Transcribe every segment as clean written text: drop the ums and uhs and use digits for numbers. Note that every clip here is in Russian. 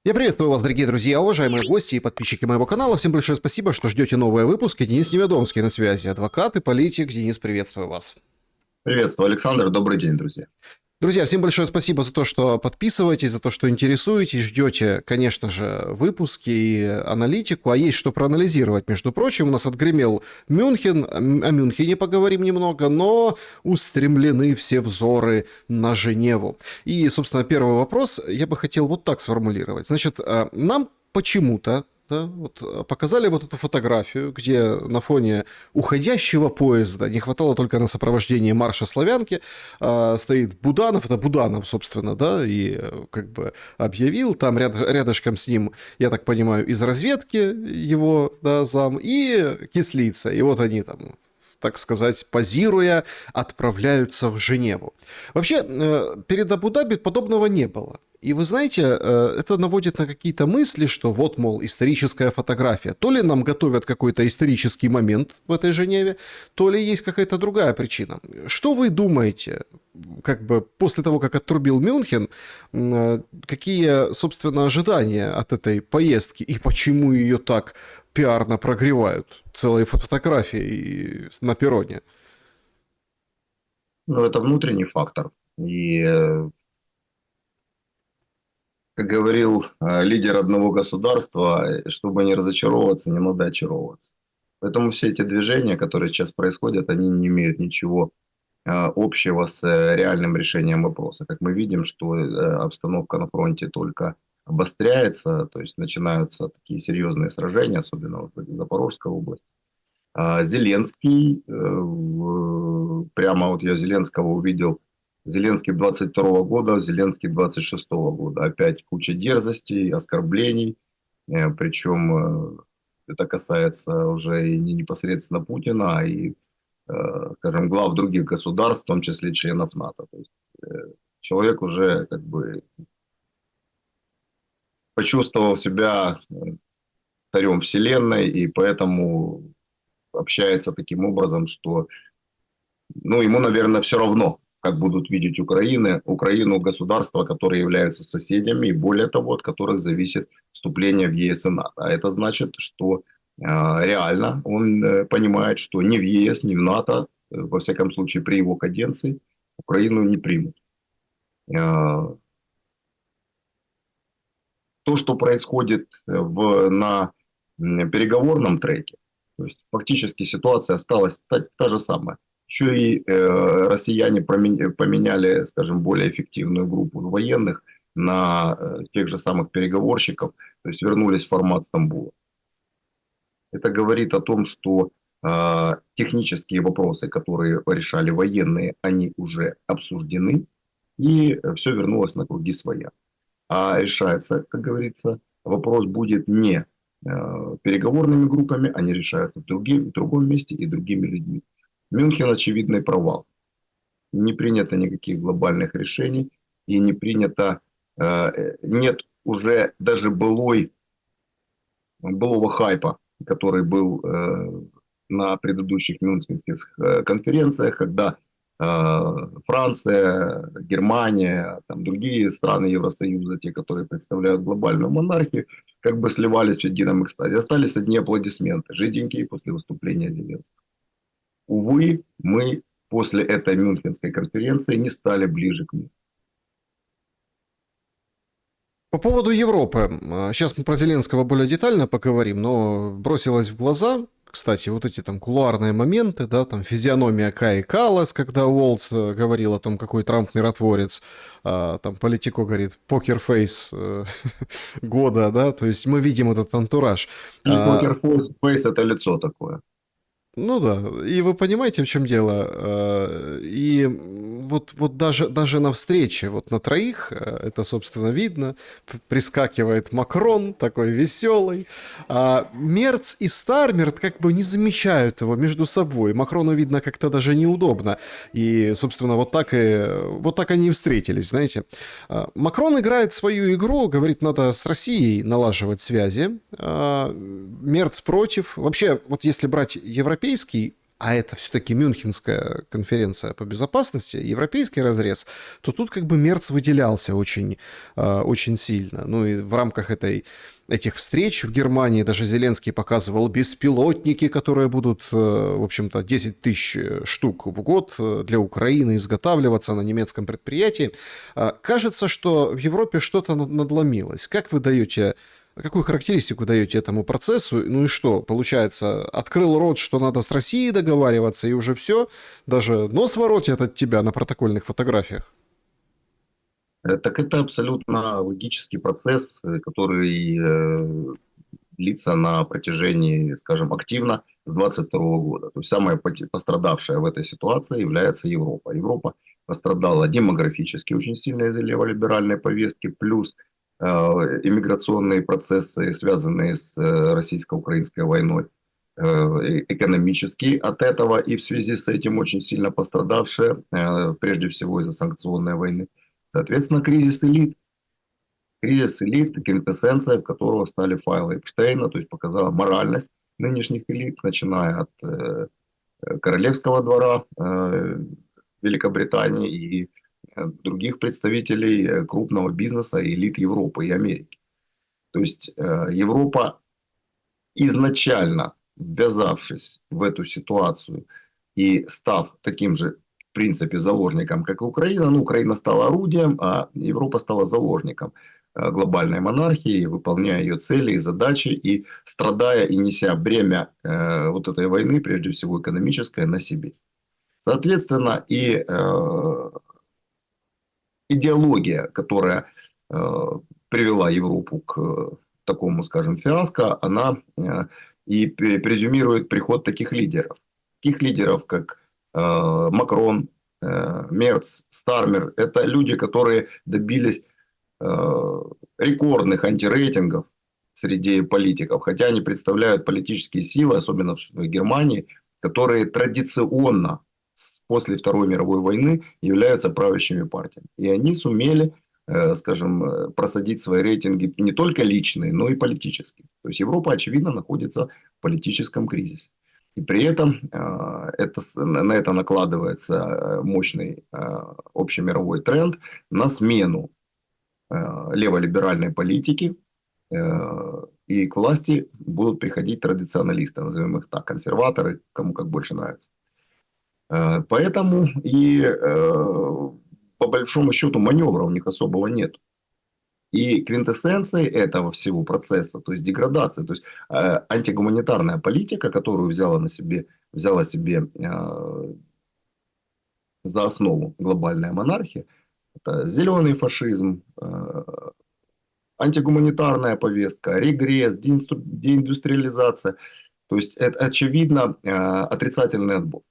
Я приветствую вас, дорогие друзья, уважаемые гости и подписчики моего канала. Всем большое спасибо, что ждете новые выпуски. Денис Неведомский на связи, адвокат и политик. Денис, приветствую вас. Приветствую, Александр. Добрый день, друзья. Друзья, всем большое спасибо за то, что подписываетесь, за то, что интересуетесь, ждете, конечно же, выпуски и аналитику, а есть что проанализировать. Между прочим, у нас отгремел Мюнхен, о Мюнхене поговорим немного, но устремлены все взоры на Женеву. И, собственно, первый вопрос я бы хотел вот так сформулировать. Значит, нам почему-то показали вот эту фотографию, где на фоне уходящего поезда, не хватало только на сопровождение марша славянки, стоит Буданов, это Буданов, собственно, да, и как бы объявил, там рядышком с ним, я так понимаю, из разведки его, да, зам, и Кислица, и вот они там, так сказать, позируя, отправляются в Женеву. Вообще, перед Абу-Даби подобного не было. И вы знаете, это наводит на какие-то мысли, что вот, мол, историческая фотография. То ли нам готовят какой-то исторический момент в этой Женеве, то ли есть какая-то другая причина. Что вы думаете, как бы после того, как отрубил Мюнхен, какие, собственно, ожидания от этой поездки и почему ее так пиарно прогревают целой фотографией на перроне? Ну, это внутренний фактор. И, как говорил лидер одного государства, чтобы не разочаровываться, не надо очаровываться. Поэтому все эти движения, которые сейчас происходят, они не имеют ничего общего с реальным решением вопроса. Как мы видим, что обстановка на фронте только обостряется, то есть начинаются такие серьезные сражения, особенно вот в Запорожской области. Зеленский, прямо вот я Зеленского увидел, Зеленский 22 года, Зеленский 26 года. Опять куча дерзостей, оскорблений, причем это касается уже и не непосредственно Путина, а и, скажем, глав других государств, в том числе членов НАТО. То есть человек уже как бы почувствовал себя царем вселенной, и поэтому общается таким образом, что ему, наверное, все равно, как будут видеть Украину государства, которые являются соседями, и более того, от которых зависит вступление в ЕС и НАТО. А это значит, что реально он понимает, что ни в ЕС, ни в НАТО, во всяком случае при его каденции, Украину не примут. То, что происходит на переговорном треке, то есть фактически ситуация осталась та же самая. Еще и россияне поменяли, скажем, более эффективную группу военных на тех же самых переговорщиков, то есть вернулись в формат Стамбула. Это говорит о том, что технические вопросы, которые решали военные, они уже обсуждены, и все вернулось на круги своя. А решается, как говорится, вопрос будет не переговорными группами, они решаются в другом месте и другими людьми. Мюнхен очевидный провал. Не принято никаких глобальных решений и не принято, нет уже даже былого хайпа, который был на предыдущих мюнхенских конференциях, когда Франция, Германия, там другие страны Евросоюза, те, которые представляют глобальную монархию, как бы сливались в едином экстазе. Остались одни аплодисменты, жиденькие после выступления Зеленского. Увы, мы после этой мюнхенской конференции не стали ближе к миру. По поводу Европы. Сейчас мы про Зеленского более детально поговорим, но бросилось в глаза, кстати, вот эти там кулуарные моменты, да, там физиономия Каи Каллас, когда Уолтс говорил о том, какой Трамп миротворец, там Политико говорит, покерфейс года, да, то есть мы видим этот антураж. Покерфейс это лицо такое. Ну да, и вы понимаете, в чем дело. И вот даже на встрече, вот на троих, это, собственно, видно, прискакивает Макрон, такой веселый, а Мерц и Стармерт как бы не замечают его между собой. Макрону, видно, как-то даже неудобно. И, собственно, вот так они и встретились, знаете. Макрон играет свою игру, говорит, надо с Россией налаживать связи. Мерц против. Вообще, вот если брать европейский а это все-таки Мюнхенская конференция по безопасности, европейский разрез, то тут как бы Мерц выделялся очень сильно. Ну и в рамках этих встреч в Германии даже Зеленский показывал беспилотники, которые будут, в общем-то, 10 тысяч штук в год для Украины изготавливаться на немецком предприятии. Кажется, что в Европе что-то надломилось. Как вы даете, какую характеристику даете этому процессу? Ну и что, получается, открыл рот, что надо с Россией договариваться, и уже все? Даже нос воротят от тебя на протокольных фотографиях? Так это абсолютно логический процесс, который длится на протяжении, скажем, активно с 2022 года. То есть самая пострадавшая в этой ситуации является Европа. Европа пострадала демографически очень сильно из-за леволиберальной повестки, плюс иммиграционные процессы, связанные с российско-украинской войной, экономически от этого и в связи с этим очень сильно пострадавшие, прежде всего из-за санкционной войны. Соответственно, кризис элит. Кризис элит, квинтэссенция, в которого стали файлы Эпштейна, то есть показала моральность нынешних элит, начиная от королевского двора Великобритании и других представителей крупного бизнеса, элит Европы и Америки. То есть Европа, изначально ввязавшись в эту ситуацию и став таким же, в принципе, заложником, как и Украина, ну, Украина стала орудием, а Европа стала заложником глобальной монархии, выполняя ее цели и задачи, и страдая и неся бремя вот этой войны, прежде всего экономическое, на себе. Соответственно, и идеология, которая привела Европу к такому, скажем, фиаско, она и презюмирует приход таких лидеров. Таких лидеров, как Макрон, Мерц, Стармер. Это люди, которые добились рекордных антирейтингов среди политиков, хотя они представляют политические силы, особенно в Германии, которые традиционно после Второй мировой войны являются правящими партиями. И они сумели, скажем, просадить свои рейтинги не только личные, но и политические. То есть Европа, очевидно, находится в политическом кризисе. И при этом на это накладывается мощный общемировой тренд на смену леволиберальной политики, и к власти будут приходить традиционалисты, назовем их так, консерваторы, кому как больше нравится. Поэтому и по большому счету маневра у них особого нет. И квинтэссенцией этого всего процесса, то есть деградация, то есть антигуманитарная политика, которую взяла себе за основу глобальная монархия, это зеленый фашизм, антигуманитарная повестка, регресс, деиндустриализация. То есть это, очевидно, отрицательный отбор.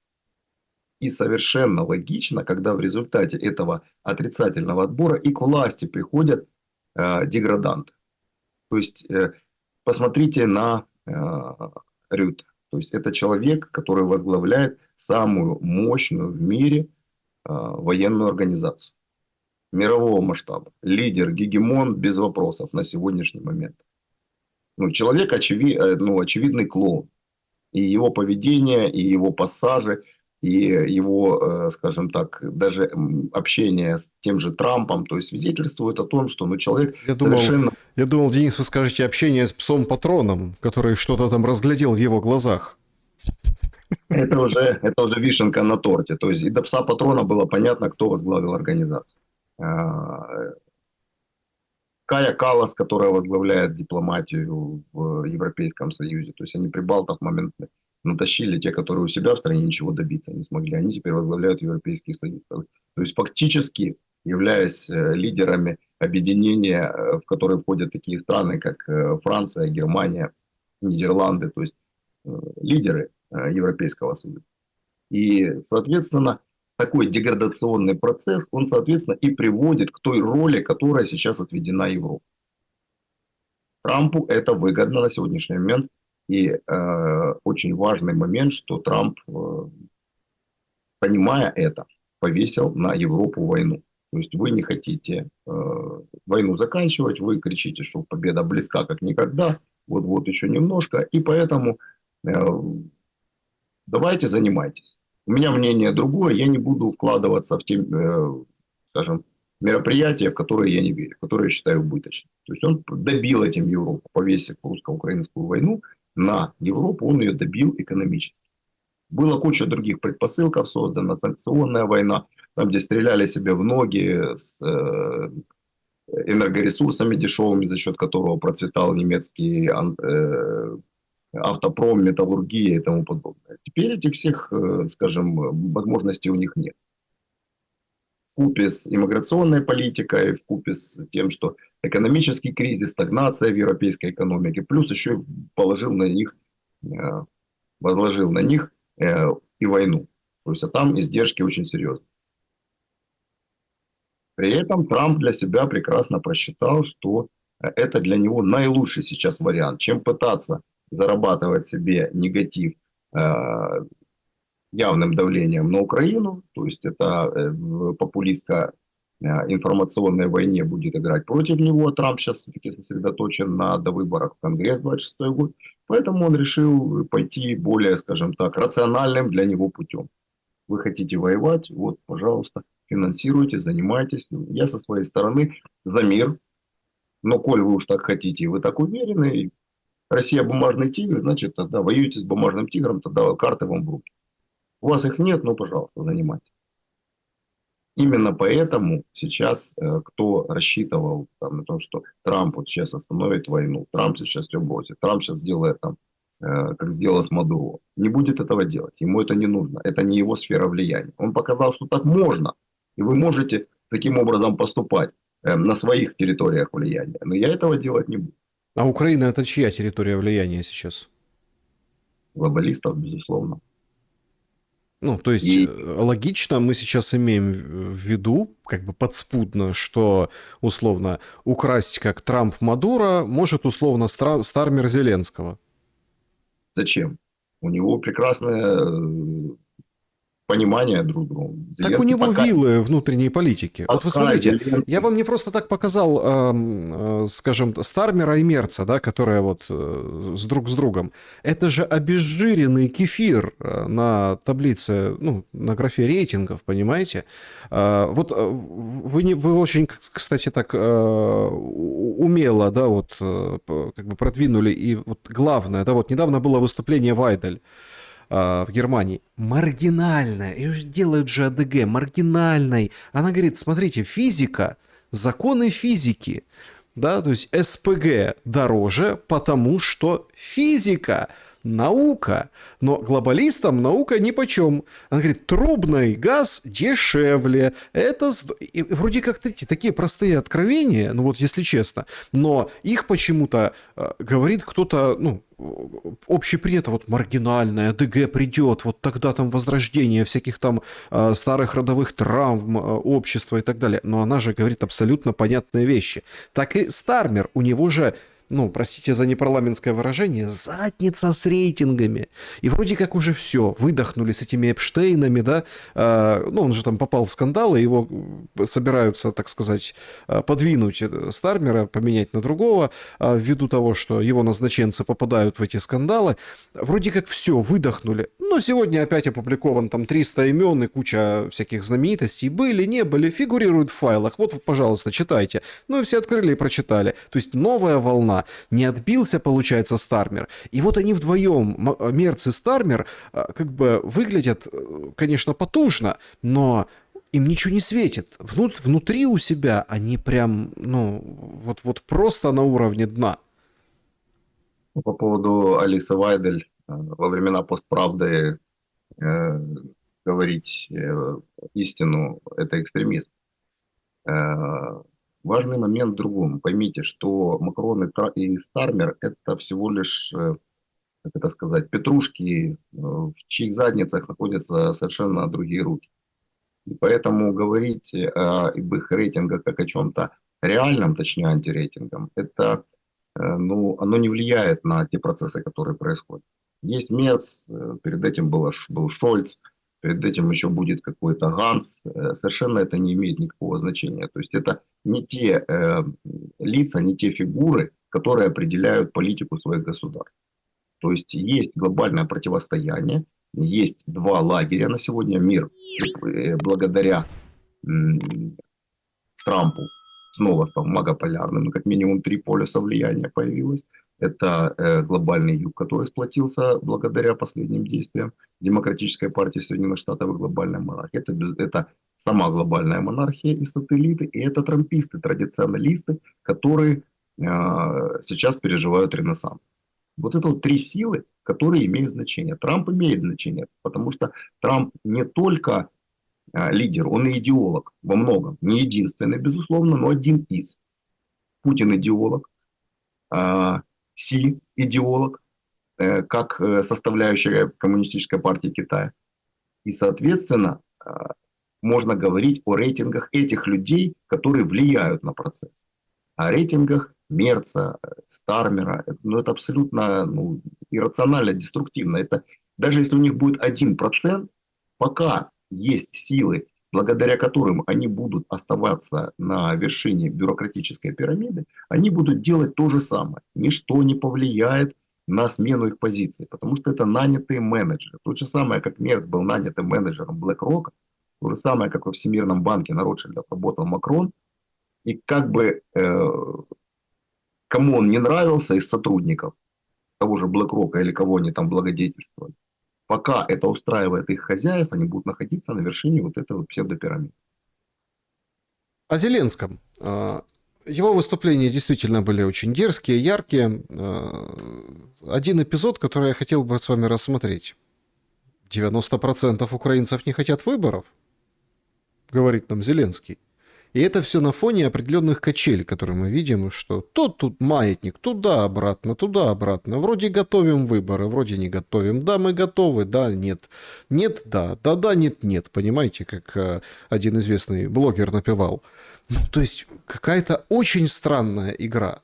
И совершенно логично, когда в результате этого отрицательного отбора и к власти приходят деграданты. То есть посмотрите на Рютте. То есть это человек, который возглавляет самую мощную в мире военную организацию мирового масштаба. Лидер, гегемон без вопросов на сегодняшний момент. Ну, человек очевидный клоун. И его поведение, и его пассажи, и его, скажем так, даже общение с тем же Трампом, то есть свидетельствует о том, что человек совершенно... Я думал, Денис, вы скажете общение с псом-патроном, который что-то там разглядел в его глазах. Это уже вишенка на торте. То есть и до пса-патрона было понятно, кто возглавил организацию. Кая Каллас, которая возглавляет дипломатию в Европейском Союзе. То есть они прибалтов моментально натащили, те, которые у себя в стране ничего добиться не смогли. Они теперь возглавляют Европейский Союз. То есть фактически, являясь лидерами объединения, в которое входят такие страны, как Франция, Германия, Нидерланды, то есть лидеры Европейского Союза. И, соответственно, такой деградационный процесс, он, соответственно, и приводит к той роли, которая сейчас отведена Европе. Трампу это выгодно на сегодняшний момент. И очень важный момент, что Трамп, понимая это, повесил на Европу войну. То есть вы не хотите войну заканчивать, вы кричите, что победа близка как никогда, вот еще немножко. И поэтому давайте занимайтесь. У меня мнение другое, я не буду вкладываться в те, скажем, мероприятия, в которые я не верю, которые я считаю убыточными. То есть он добил этим Европу, повесив русско-украинскую войну на Европу, он ее добил экономически. Была куча других предпосылков создана, санкционная война, там, где стреляли себе в ноги с энергоресурсами дешевыми, за счет которого процветал немецкий автопром, металлургия и тому подобное. Теперь этих всех, скажем, возможностей у них нет. Вкупе с иммиграционной политикой, вкупе с тем, что экономический кризис, стагнация в европейской экономике, плюс еще возложил на них и войну. То есть, а там издержки очень серьезные. При этом Трамп для себя прекрасно просчитал, что это для него наилучший сейчас вариант, чем пытаться зарабатывать себе негатив явным давлением на Украину, то есть это в популистско-информационной войне будет играть против него. Трамп сейчас все-таки сосредоточен на довыборах в Конгресс 26 год, поэтому он решил пойти более, скажем так, рациональным для него путем. Вы хотите воевать, вот, пожалуйста, финансируйте, занимайтесь. Я со своей стороны за мир, но коль вы уж так хотите, вы так уверены, Россия бумажный тигр, значит, тогда воюете с бумажным тигром, тогда карты вам в руки. У вас их нет, ну, пожалуйста, занимайтесь. Именно поэтому сейчас кто рассчитывал там, на то, что Трамп вот сейчас остановит войну, Трамп сейчас все бросит, Трамп сейчас сделает там, как сделал с Мадуро, не будет этого делать. Ему это не нужно. Это не его сфера влияния. Он показал, что так можно. И вы можете таким образом поступать на своих территориях влияния. Но я этого делать не буду. А Украина это чья территория влияния сейчас? Глобалистов, безусловно. Ну, то есть, логично мы сейчас имеем в виду, как бы подспудно, что, условно, украсть как Трамп Мадуро может, условно, Стармер Зеленского. Зачем? У него прекрасное понимание друг друга. Так у него вилы внутренней политики. Вот вы смотрите, я вам не просто так показал, скажем, Стармера и Мерца, да, которые вот друг с другом. Это же обезжиренный кефир на таблице, ну, на графе рейтингов, понимаете? Вот вы очень, кстати, так умело, да, вот как бы продвинули. И вот главное, да, вот недавно было выступление Вайдель в Германии, маргинальная, ее же делают же АДГ, маргинальной. Она говорит, смотрите, физика, законы физики, да, то есть СПГ дороже, потому что физика, наука, но глобалистам наука нипочем. Она говорит, трубный газ дешевле, это... И вроде как такие простые откровения, ну вот если честно, но их почему-то говорит кто-то, ну, общепринято, вот маргинальное, АДГ придет, вот тогда там возрождение всяких там старых родовых травм общества и так далее. Но она же говорит абсолютно понятные вещи. Так и Стармер, у него же, ну, простите за непарламентское выражение, задница с рейтингами. И вроде как уже все, выдохнули с этими Эпштейнами, да, ну, он же там попал в скандалы, его собираются, так сказать, подвинуть Стармера, поменять на другого, ввиду того, что его назначенцы попадают в эти скандалы. Вроде как все, выдохнули. Но сегодня опять опубликован там 300 имен и куча всяких знаменитостей. Были, не были, фигурируют в файлах. Вот, пожалуйста, читайте. Ну и все открыли и прочитали. То есть новая волна. Не отбился, получается, Стармер. И вот они вдвоем, Мерц и Стармер, как бы выглядят, конечно, потужно, но им ничего не светит. Внутри у себя они прям, ну, вот просто на уровне дна. По поводу Алисы Вайдель, во времена постправды говорить истину – это экстремизм. Важный момент в другом. Поймите, что Макрон и Стармер – это всего лишь, как это сказать, петрушки, в чьих задницах находятся совершенно другие руки. И поэтому говорить об их рейтингах как о чем-то реальном, точнее антирейтингом, это, ну, оно не влияет на те процессы, которые происходят. Есть Мерц, перед этим был Шольц, перед этим еще будет какой-то Ганс. Совершенно это не имеет никакого значения. То есть это не те лица, не те фигуры, которые определяют политику своих государств. То есть глобальное противостояние, есть два лагеря на сегодня. Мир благодаря Трампу снова стал многополярным, как минимум три полюса влияния появилось. Это глобальный юг, который сплотился благодаря последним действиям Демократической партии Соединенных Штатов и глобальной монархии. Это сама глобальная монархия и сателлиты, и это трамписты, традиционалисты, которые сейчас переживают ренессанс. Вот это вот три силы, которые имеют значение. Трамп имеет значение, потому что Трамп не только лидер, он и идеолог во многом. Не единственный, безусловно, но один из. Путин идеолог, Си идеолог, как составляющая коммунистической партии Китая. И, соответственно, можно говорить о рейтингах этих людей, которые влияют на процесс. О рейтингах Мерца, Стармера, это абсолютно иррационально, деструктивно. Это, даже если у них будет 1%, пока есть силы, благодаря которым они будут оставаться на вершине бюрократической пирамиды, они будут делать то же самое. Ничто не повлияет на смену их позиций, потому что это нанятые менеджеры. То же самое, как Мерц был нанятым менеджером BlackRock, то же самое, как во Всемирном банке на Ротшильдах работал Макрон, и как бы кому он не нравился из сотрудников того же BlackRock или кого они там благодетельствовали, пока это устраивает их хозяев, они будут находиться на вершине вот этой вот псевдопирамиды. О Зеленском. Его выступления действительно были очень дерзкие, яркие. Один эпизод, который я хотел бы с вами рассмотреть. 90% украинцев не хотят выборов, говорит нам Зеленский. И это все на фоне определенных качелей, которые мы видим, что то тут маятник, туда, обратно. Вроде готовим выборы, вроде не готовим. Да, мы готовы, да, нет. Нет, да, да, нет, нет. Понимаете, как один известный блогер напевал. Ну, то есть какая-то очень странная игра,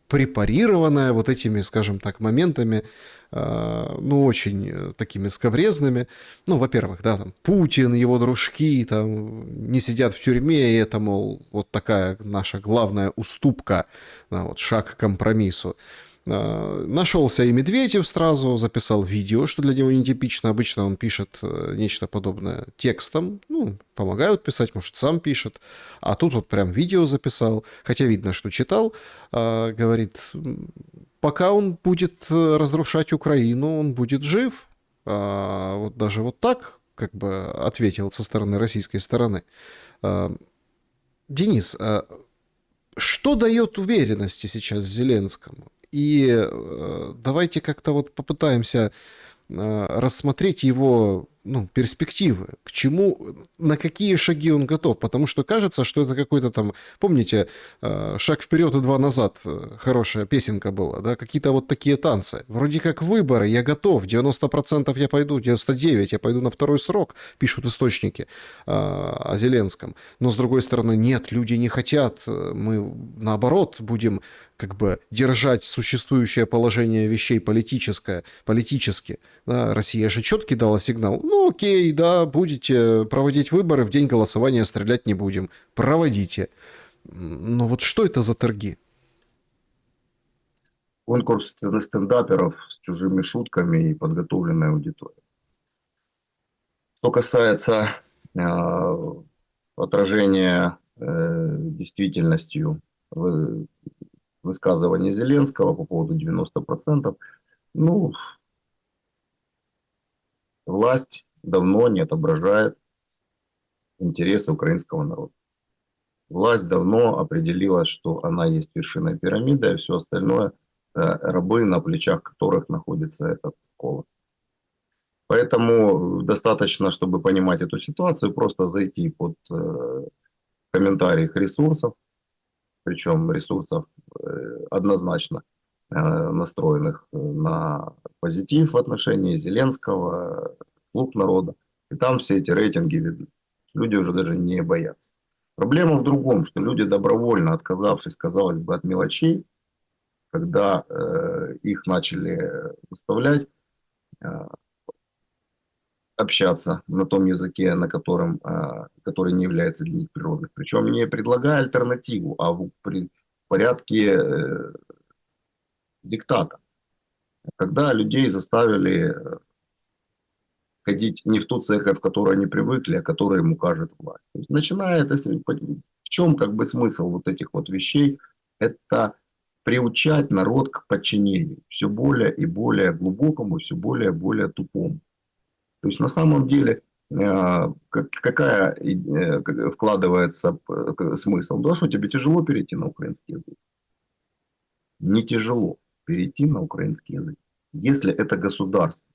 препарированная вот этими, скажем так, моментами, очень такими скабрезными. Ну, во-первых, да, там Путин, его дружки там не сидят в тюрьме, и это, мол, вот такая наша главная уступка, да, вот шаг к компромиссу. Нашелся и Медведев сразу, записал видео, что для него нетипично. Обычно он пишет нечто подобное текстом. Ну, помогают писать, может, сам пишет. А тут вот прям видео записал. Хотя видно, что читал. Говорит, пока он будет разрушать Украину, он будет жив. Вот даже вот так, как бы ответил со стороны российской стороны. Денис, что дает уверенности сейчас Зеленскому? И давайте как-то вот попытаемся рассмотреть его перспективы, к чему, на какие шаги он готов, потому что кажется, что это какой-то там, помните, шаг вперед и два назад, хорошая песенка была, да, какие-то вот такие танцы, вроде как выборы, я готов, 90% я пойду, 99% я пойду на второй срок, пишут источники о Зеленском, но с другой стороны, нет, люди не хотят, мы наоборот будем как бы держать существующее положение вещей политически, да, Россия же четкий дала сигнал, ну окей, да, будете проводить выборы, в день голосования стрелять не будем, проводите. Но вот что это за торги? Конкурс стендаперов с чужими шутками и подготовленной аудиторией. Что касается отражения действительностью высказывания Зеленского по поводу 90%, власть давно не отображает интересы украинского народа. Власть давно определила, что она есть вершина пирамиды, а все остальное рабы, на плечах которых находится этот колос. Поэтому достаточно, чтобы понимать эту ситуацию, просто зайти под комментарии их ресурсов, причем ресурсов однозначно настроенных на позитив в отношении Зеленского, «Слуг народа». И там все эти рейтинги видны. Люди уже даже не боятся. Проблема в другом, что люди, добровольно отказавшись, казалось бы, от мелочей, когда их начали заставлять общаться на том языке, на котором, который не является для них природным. Причем не предлагая альтернативу, а в порядке диктата. Когда людей заставили ходить не в ту церковь, в которой они привыкли, а которая ему кажет власть. То есть начинает, в чем как бы смысл вот этих вот вещей? Это приучать народ к подчинению, все более и более глубокому, все более и более тупому. То есть на самом деле какая вкладывается смысл? Да, что тебе тяжело перейти на украинский язык? Не тяжело перейти на украинский язык. Если это государство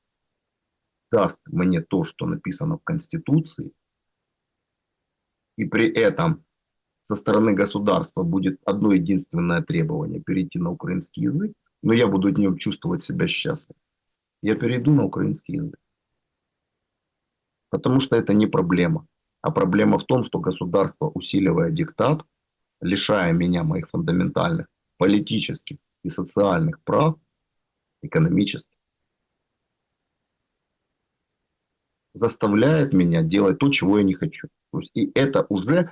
даст мне то, что написано в Конституции, и при этом со стороны государства будет одно единственное требование – перейти на украинский язык, но я буду в нем чувствовать себя счастливым, я перейду на украинский язык. Потому что это не проблема. А проблема в том, что государство, усиливая диктат, лишая меня моих фундаментальных политических и социальных прав, экономических, заставляет меня делать то, чего я не хочу. То есть, и это уже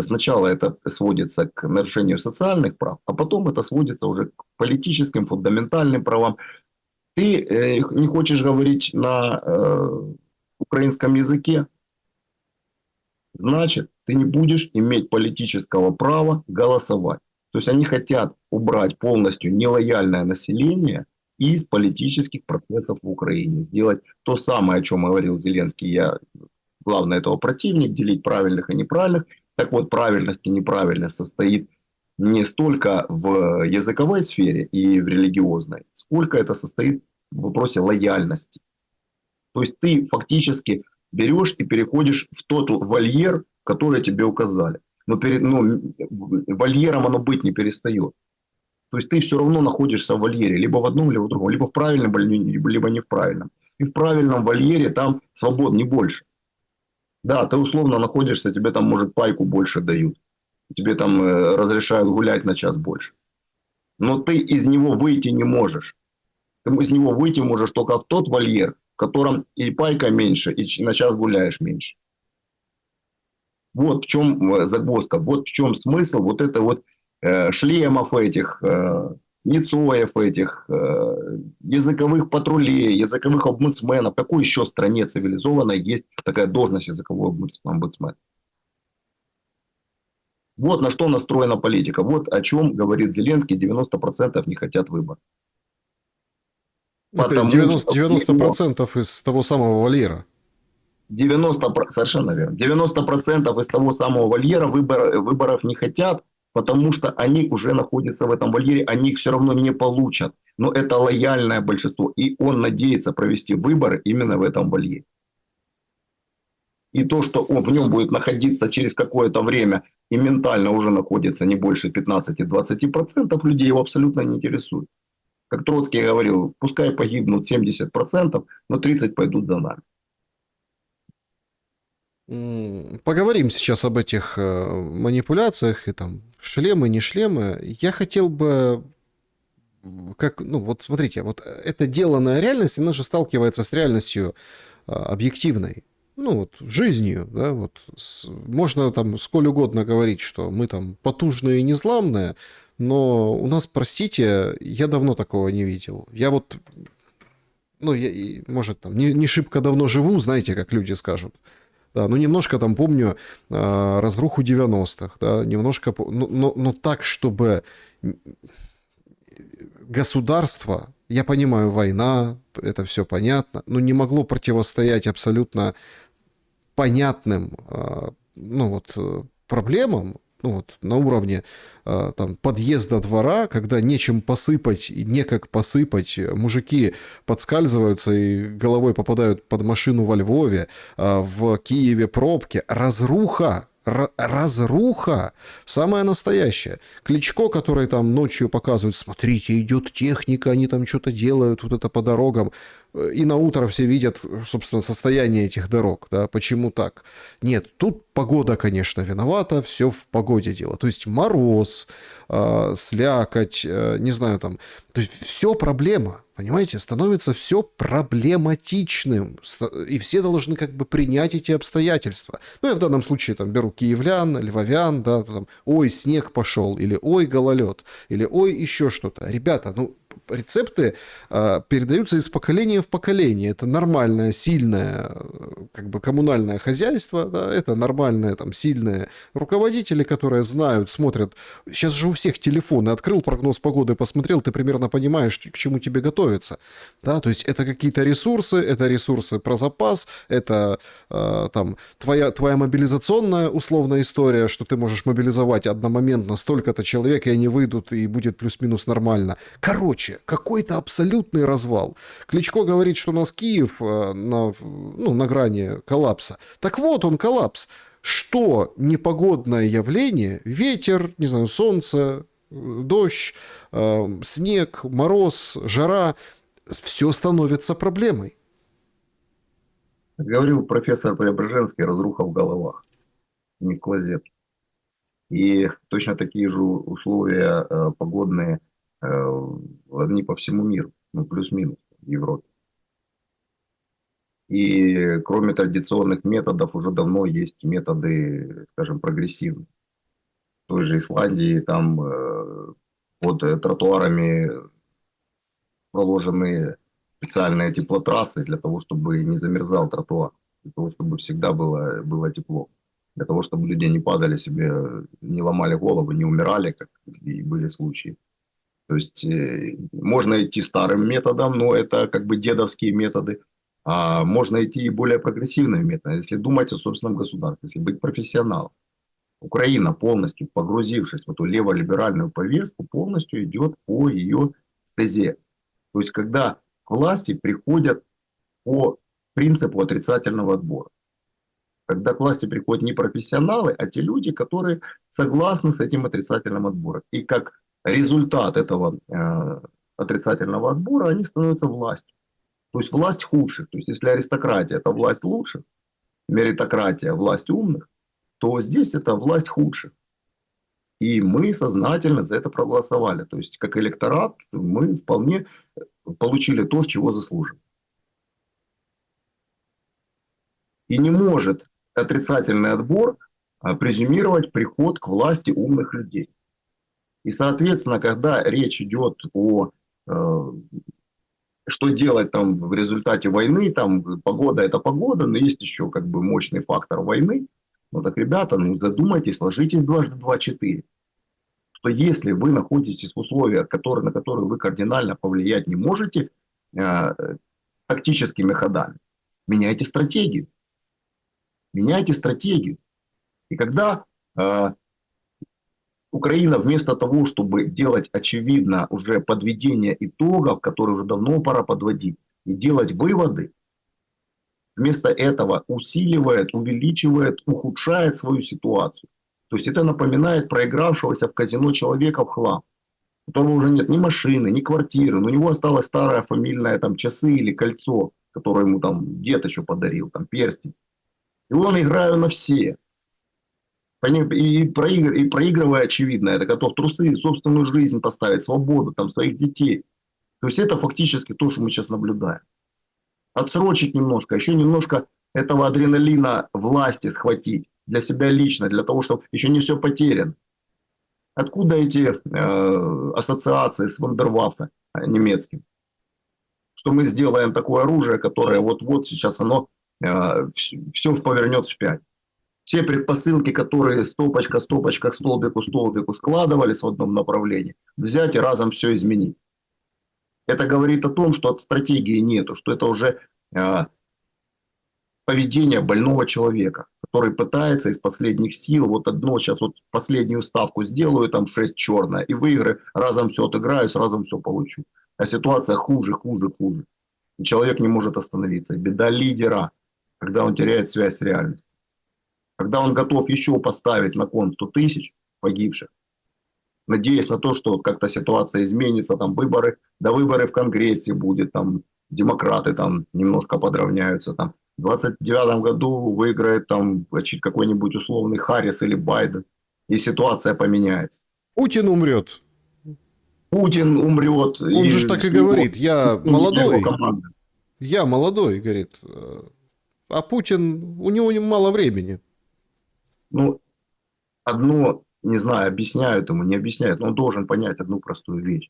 сначала это сводится к нарушению социальных прав, а потом это сводится уже к политическим фундаментальным правам. Ты не хочешь говорить на украинском языке, значит, ты не будешь иметь политического права голосовать. То есть они хотят убрать полностью нелояльное население из политических процессов в Украине. Сделать то самое, о чем говорил Зеленский, я главный этого противник, делить правильных и неправильных. Так вот, правильность и неправильность состоит не столько в языковой сфере и в религиозной, сколько это состоит в вопросе лояльности. То есть ты фактически берешь и переходишь в тот вольер, который тебе указали. Но вольером оно быть не перестает. То есть ты все равно находишься в вольере, либо в одном, либо в другом, либо в правильном вольере, либо не в правильном. И в правильном вольере там свобод не больше. Да, ты условно находишься, тебе там, может, пайку больше дают. Тебе там разрешают гулять на час больше. Но ты из него выйти не можешь. Ты из него выйти можешь только в тот вольер, в котором и пайка меньше, и на час гуляешь меньше. Вот в чем загвоздка, вот в чем смысл вот это вот шлемов этих, Ницоев этих, языковых патрулей, языковых омбудсменов. В какой еще стране цивилизованной есть такая должность языкового омбудсмена? Вот на что настроена политика. Вот о чем говорит Зеленский, 90% не хотят выборов. Это 90% из того самого вольера. 90%, совершенно верно. 90% из того самого вольера выборов не хотят, потому что они уже находятся в этом вольере, они их все равно не получат. Но это лояльное большинство, и он надеется провести выборы именно в этом вольере. И то, что он в нем будет находиться через какое-то время и ментально уже находится не больше 15-20% людей, его абсолютно не интересует. Как Троцкий говорил, пускай погибнут 70%, но 30% пойдут за нами. Поговорим сейчас об этих манипуляциях, и там шлемы, не шлемы. Я хотел бы, вот смотрите, вот эта деланная реальность, она же сталкивается с реальностью объективной. Жизнью, да, можно там сколь угодно говорить, что мы там потужные и незламные, но у нас, простите, я давно такого не видел. Я может, там, не шибко давно живу, знаете, как люди скажут. Да, немножко там помню разруху 90-х, да, немножко, но так, чтобы государство, я понимаю, война, это все понятно, но не могло противостоять абсолютно понятным, проблемам, на уровне там, подъезда двора, когда нечем посыпать и некак посыпать, мужики подскальзываются и головой попадают под машину во Львове, в Киеве пробки, разруха, самая настоящая. Кличко, который там ночью показывают, смотрите, идет техника, они там что-то делают, вот это по дорогам. И на утро все видят, собственно, состояние этих дорог, да, почему так? Нет, тут погода, конечно, виновата, все в погоде дело. То есть мороз, слякоть, не знаю, там, то есть все проблема, понимаете, становится все проблематичным, и все должны как бы принять эти обстоятельства. Я в данном случае там беру киевлян, львовян, да, там, ой, снег пошел, или ой, гололед, или ой, еще что-то. Ребята, рецепты передаются из поколения в поколение. Это нормальное, сильное, как бы коммунальное хозяйство, да, это нормальные, там, сильные руководители, которые знают, смотрят. Сейчас же у всех телефоны. Открыл прогноз погоды, посмотрел, ты примерно понимаешь, к чему тебе готовиться. Да, то есть это какие-то ресурсы, это ресурсы про запас, это там твоя мобилизационная условная история, что ты можешь мобилизовать одномоментно столько-то человек, и они выйдут, и будет плюс-минус нормально. Короче, какой-то абсолютный развал. Кличко говорит, что у нас Киев на грани коллапса. Так вот он, коллапс. Что непогодное явление, ветер, не знаю, солнце, дождь, снег, мороз, жара, все становится проблемой. Как говорил профессор Преображенский, разруха в головах, не в клозет. И точно такие же условия погодные, они по всему миру, ну, плюс-минус в Европе. И кроме традиционных методов уже давно есть методы, скажем, прогрессивные. В той же Исландии там под тротуарами проложены специальные теплотрассы для того, чтобы не замерзал тротуар, для того, чтобы всегда было тепло, для того, чтобы люди не падали себе, не ломали головы, не умирали, как и были случаи. То есть можно идти старым методом, но это как бы дедовские методы, а можно идти и более прогрессивными методами, если думать о собственном государстве, если быть профессионалом. Украина, полностью погрузившись в эту леволиберальную повестку, полностью идет по ее стезе. То есть когда к власти приходят по принципу отрицательного отбора. Когда к власти приходят не профессионалы, а те люди, которые согласны с этим отрицательным отбором. И как результат этого отрицательного отбора они становятся властью. То есть власть худших. То есть если аристократия – это власть лучших, меритократия – власть умных, то здесь это власть худших. И мы сознательно за это проголосовали. То есть как электорат мы вполне получили то, чего заслужили. И не может отрицательный отбор презюмировать приход к власти умных людей. И, соответственно, когда речь идет о что делать там в результате войны, там погода – это погода, но есть еще как бы мощный фактор войны. Ну так, ребята, ну задумайтесь, сложитесь дважды 2 – 4. Что если вы находитесь в условиях, на которые вы кардинально повлиять не можете тактическими ходами, меняйте стратегию. Меняйте стратегию. И когда Украина вместо того, чтобы делать очевидно уже подведение итогов, которые уже давно пора подводить, и делать выводы, вместо этого усиливает, увеличивает, ухудшает свою ситуацию. То есть это напоминает проигравшегося в казино человека в хлам, у которого уже нет ни машины, ни квартиры, но у него осталась старая фамильная там часы или кольцо, которое ему там дед еще подарил, там перстень. И он играет на все. И проигрывая, очевидно, это готов трусы, собственную жизнь поставить, свободу, там, своих детей. То есть это фактически то, что мы сейчас наблюдаем. Отсрочить немножко, еще немножко этого адреналина власти схватить для себя лично, для того, чтобы еще не все потеряно. Откуда эти ассоциации с вундерваффе немецким? Что мы сделаем такое оружие, которое вот-вот сейчас оно все повернет вспять. Все предпосылки, которые стопочка, к столбику складывались в одном направлении, взять и разом все изменить. Это говорит о том, что от стратегии нету, что это уже поведение больного человека, который пытается из последних сил, вот одно сейчас вот последнюю ставку сделаю, там 6 черное, и выиграю, разом все отыграюсь, разом все получу. А ситуация хуже. И человек не может остановиться. Беда лидера, когда он теряет связь с реальностью. Когда он готов еще поставить на кон 100 тысяч погибших, надеясь на то, что как-то ситуация изменится, там выборы в Конгрессе будет, там демократы там немножко подравняются, там в 29 году выиграет там какой-нибудь условный Харрис или Байден, и ситуация поменяется. Путин умрет. Путин умрет. Он же так и говорит, я молодой, говорит, а Путин, у него мало времени. Ну, одно, не знаю, объясняют ему, не объясняют, но он должен понять одну простую вещь,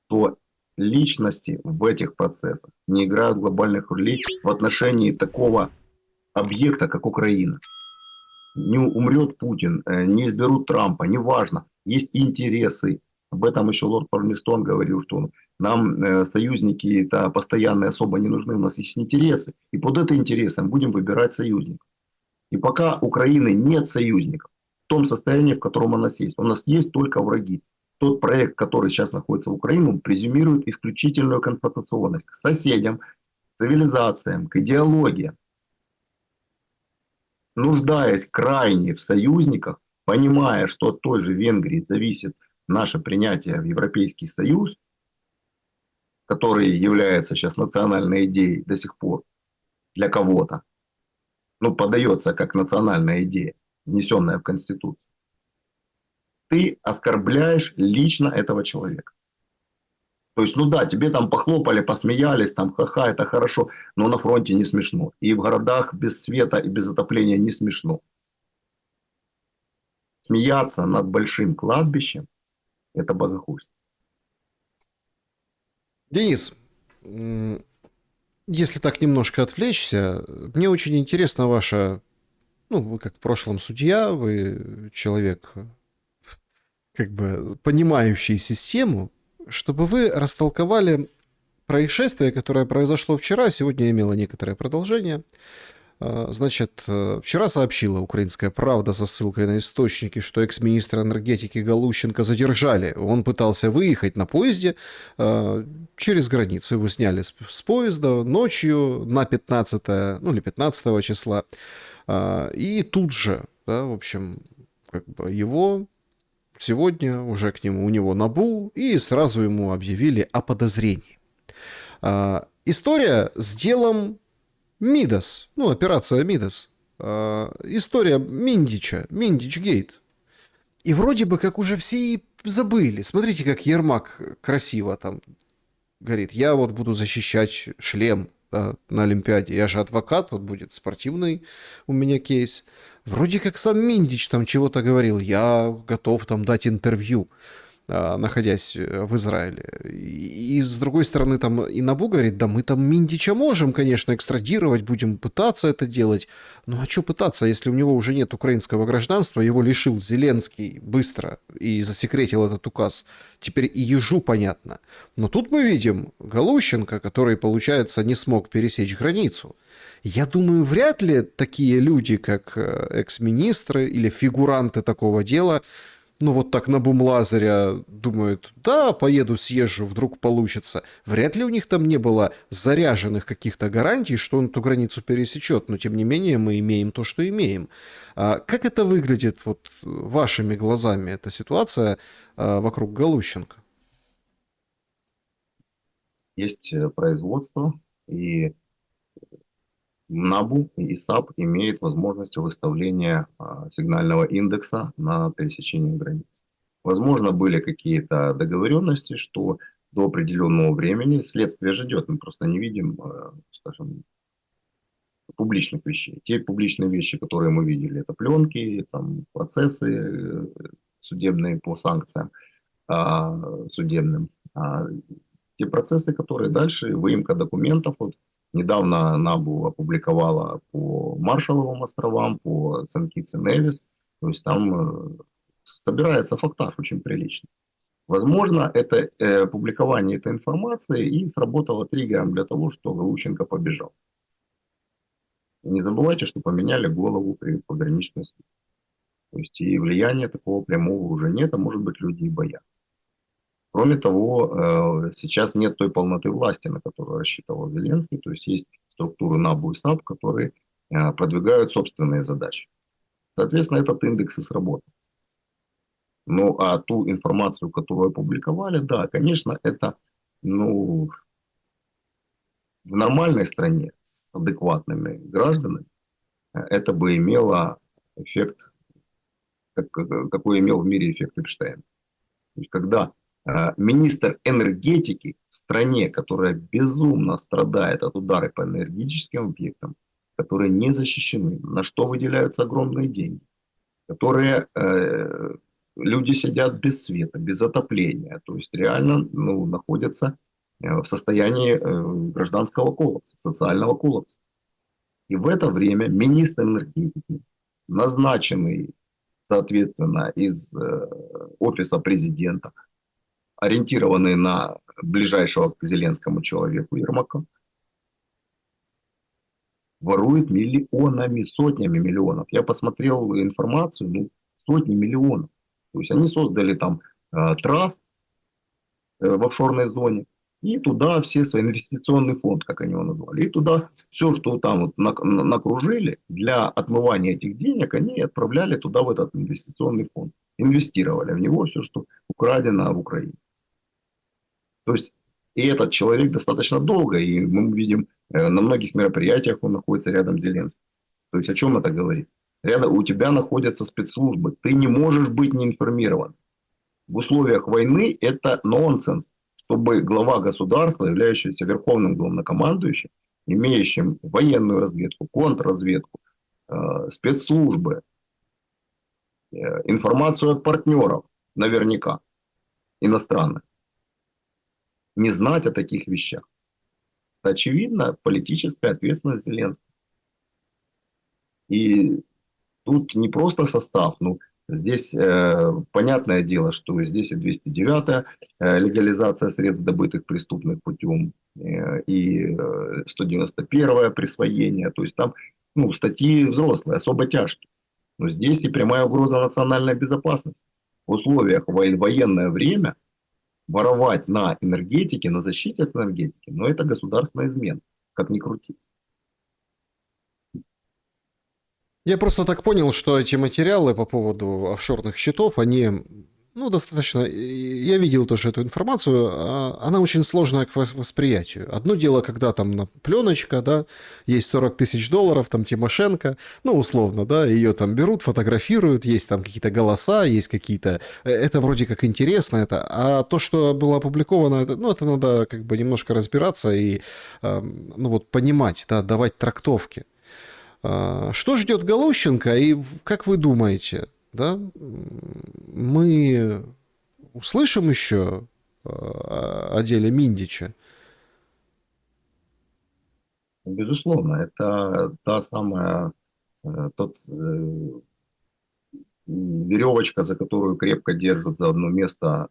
что личности в этих процессах не играют глобальных ролей в отношении такого объекта, как Украина. Не умрет Путин, не изберут Трампа, неважно. Есть интересы. Об этом еще лорд Палмерстон говорил, что нам союзники-то постоянные особо не нужны, у нас есть интересы. И под это интересом будем выбирать союзников. И пока Украины нет союзников, в том состоянии, в котором у нас есть только враги. Тот проект, который сейчас находится в Украине, он презюмирует исключительную конфронтационность к соседям, к цивилизациям, к идеологиям. Нуждаясь крайне в союзниках, понимая, что от той же Венгрии зависит наше принятие в Европейский Союз, который является сейчас национальной идеей до сих пор для кого-то, ну, подается как национальная идея, внесенная в Конституцию, ты оскорбляешь лично этого человека. То есть, ну да, тебе там похлопали, посмеялись, там ха-ха, это хорошо, но на фронте не смешно. И в городах без света и без отопления не смешно. Смеяться над большим кладбищем – это богохульство. Денис, если так немножко отвлечься, мне очень интересна ваша, ну, вы как в прошлом судья, вы человек, как бы понимающий систему, чтобы вы растолковали происшествие, которое произошло вчера, сегодня имело некоторое продолжение. Значит, вчера сообщила «Украинская правда» со ссылкой на источники, что экс-министра энергетики Галущенко задержали. Он пытался выехать на поезде через границу. Его сняли с поезда ночью на 15, ну или 15 числа. И тут же, да, в общем, как бы его сегодня уже к нему, у него НАБУ, и сразу ему объявили о подозрении. История с делом Мидас, ну, операция Мидас. История Миндича, Миндич-гейт. И вроде бы как уже все и забыли. Смотрите, как Ермак красиво там говорит. Я вот буду защищать шлем, да, на Олимпиаде. Я же адвокат, вот будет спортивный у меня кейс. Вроде как сам Миндич там чего-то говорил. Я готов там дать интервью, находясь в Израиле. И с другой стороны, там и НАБУ говорит, да мы там Миндича можем, конечно, экстрадировать, будем пытаться это делать. Ну а что пытаться, если у него уже нет украинского гражданства, его лишил Зеленский быстро и засекретил этот указ. Теперь и ежу понятно. Но тут мы видим Галущенко, который, получается, не смог пересечь границу. Я думаю, вряд ли такие люди, как экс-министры или фигуранты такого дела, ну вот так на бум-лазаря думают, да, поеду, съезжу, вдруг получится. Вряд ли у них там не было заряженных каких-то гарантий, что он эту границу пересечет, но тем не менее мы имеем то, что имеем. Как это выглядит вот вашими глазами, эта ситуация вокруг Галущенко? Есть производство, и НАБУ и ИСАП имеют возможность выставления сигнального индекса на пересечении границ. Возможно, были какие-то договоренности, что до определенного времени следствие ждет, мы просто не видим, скажем, публичных вещей. Те публичные вещи, которые мы видели, это пленки, там, процессы судебные по санкциям судебным. Те процессы, которые дальше, выемка документов, вот недавно НАБУ опубликовала по Маршалловым островам, по Сент-Китс-и-Невис, то есть там собирается фактаж очень прилично. Возможно, это публикование этой информации и сработало триггером для того, что Галущенко побежал. Не забывайте, что поменяли голову при пограничной службе. То есть и влияния такого прямого уже нет, а может быть люди и боятся. Кроме того, сейчас нет той полноты власти, на которую рассчитывал Зеленский. То есть есть структуры НАБУ и САП, которые продвигают собственные задачи. Соответственно, этот индекс и сработал. Ну, а ту информацию, которую опубликовали, да, конечно, это, ну, в нормальной стране с адекватными гражданами это бы имело эффект, какой имел в мире эффект Эпштейна. То есть, когда министр энергетики в стране, которая безумно страдает от удара по энергетическим объектам, которые не защищены, на что выделяются огромные деньги, которые люди сидят без света, без отопления, то есть реально, ну, находятся в состоянии гражданского коллапса, социального коллапса. И в это время министр энергетики, назначенный, соответственно, из офиса президента, ориентированный на ближайшего к Зеленскому человеку Ермака, ворует миллионами, сотнями миллионов. Я посмотрел информацию, ну, сотни миллионов. То есть они создали там траст в офшорной зоне, и туда все свои, инвестиционный фонд, как они его назвали, и туда все, что там вот накружили, для отмывания этих денег, они отправляли туда, в этот инвестиционный фонд. Инвестировали в него все, что украдено в Украине. То есть и этот человек достаточно долго, и мы видим, на многих мероприятиях он находится рядом с Зеленским. То есть о чем это говорит? Рядом у тебя находятся спецслужбы, ты не можешь быть неинформирован. В условиях войны это нонсенс, чтобы глава государства, являющийся верховным главнокомандующим, имеющим военную разведку, контрразведку, спецслужбы, информацию от партнеров, наверняка, иностранных, не знать о таких вещах. Это, очевидно, политическая ответственность Зеленского. И тут не просто состав, ну, здесь понятное дело, что здесь и 209-я легализация средств, добытых преступным путем, и 191-е присвоение. То есть там ну, статьи взрослые, особо тяжкие. Но здесь и прямая угроза национальной безопасности. В условиях военное время воровать на энергетике, на защите от энергетики, но это государственная измена, как ни крути. Я просто так понял, что эти материалы по поводу офшорных счетов, они, ну, достаточно... Я видел тоже эту информацию, она очень сложная к восприятию. Одно дело, когда там пленочка, да, есть 40 тысяч долларов, там Тимошенко, ну, условно, да, ее там берут, фотографируют, есть там какие-то голоса, есть какие-то... Это вроде как интересно, это... А то, что было опубликовано, это, ну, это надо как бы немножко разбираться и, ну, вот понимать, да, давать трактовки. Что ждет Галущенко, и как вы думаете, да, мы услышим еще о деле Миндича? Безусловно, это та самая веревочка, за которую крепко держат за одно место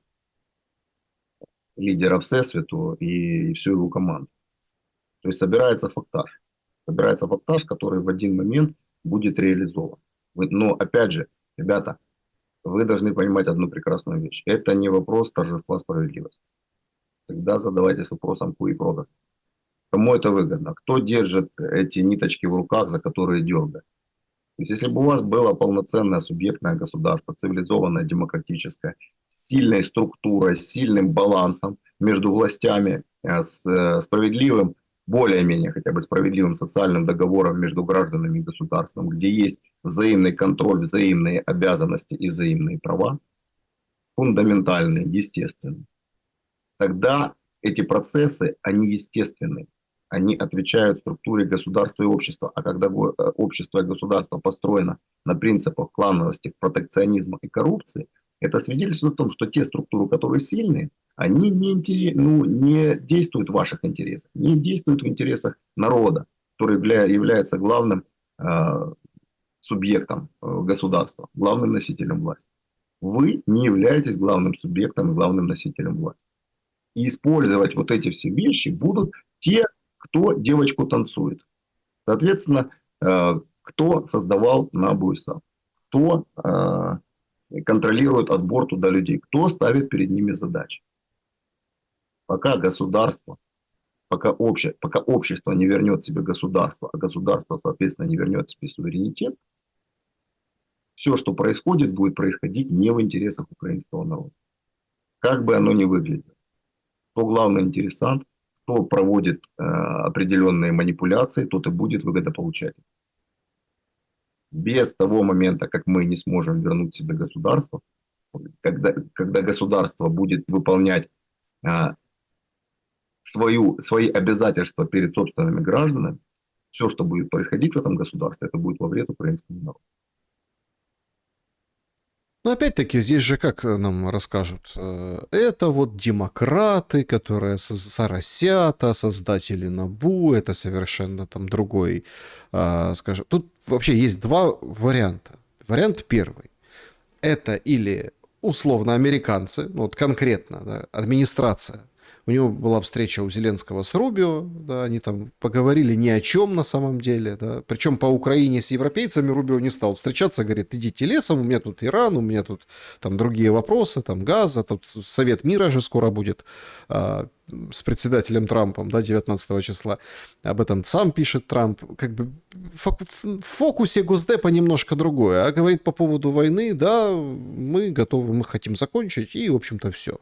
лидера Всесвіту и всю его команду. То есть собирается фактаж. Собирается фактаж, который в один момент будет реализован. Но опять же, ребята, вы должны понимать одну прекрасную вещь. Это не вопрос торжества справедливости. Всегда задавайтесь вопросом cui prodast. Кому это выгодно? Кто держит эти ниточки в руках, за которые дергает? То есть, если бы у вас было полноценное субъектное государство, цивилизованное, демократическое, с сильной структурой, с сильным балансом между властями, с справедливым, более-менее хотя бы справедливым социальным договором между гражданами и государством, где есть взаимный контроль, взаимные обязанности и взаимные права, фундаментальные, естественные, тогда эти процессы, они естественны. Они отвечают структуре государства и общества. А когда общество и государство построено на принципах клановости, протекционизма и коррупции, это свидетельствует о том, что те структуры, которые сильные, они не действуют в ваших интересах, не действуют в интересах народа, который является главным субъектом государства, главным носителем власти. Вы не являетесь главным субъектом, главным носителем власти. И использовать вот эти все вещи будут те, кто девочку танцует. Соответственно, кто создавал НАБУ и САП, кто контролирует отбор туда людей, кто ставит перед ними задачи. Пока государство, пока общество не вернет себе государство, а государство, соответственно, не вернет себе суверенитет, все, что происходит, будет происходить не в интересах украинского народа. Как бы оно ни выглядело. Кто главный интересант, кто проводит определенные манипуляции, тот и будет выгодополучатель. Без того момента, как мы не сможем вернуть себе государство, когда государство будет выполнять свои обязательства перед собственными гражданами, все, что будет происходить в этом государстве, это будет во вред украинскому народу. Но опять-таки здесь же как нам расскажут, это вот демократы, которые соросята, создатели НАБУ, это совершенно там другой, скажем. Тут вообще есть два варианта. Вариант первый. Это или условно американцы, ну вот конкретно, да, администрация. У него была встреча у Зеленского с Рубио, да, они там поговорили ни о чем на самом деле, да. Причем по Украине с европейцами Рубио не стал встречаться, говорит, идите лесом, у меня тут Иран, у меня тут там другие вопросы, там газа, тут Совет мира же скоро будет с председателем Трампом, да, 19 числа. Об этом сам пишет Трамп. Как бы в фокусе Госдепа немножко другое. А говорит по поводу войны, да, мы готовы, мы хотим закончить, и, в общем-то, все.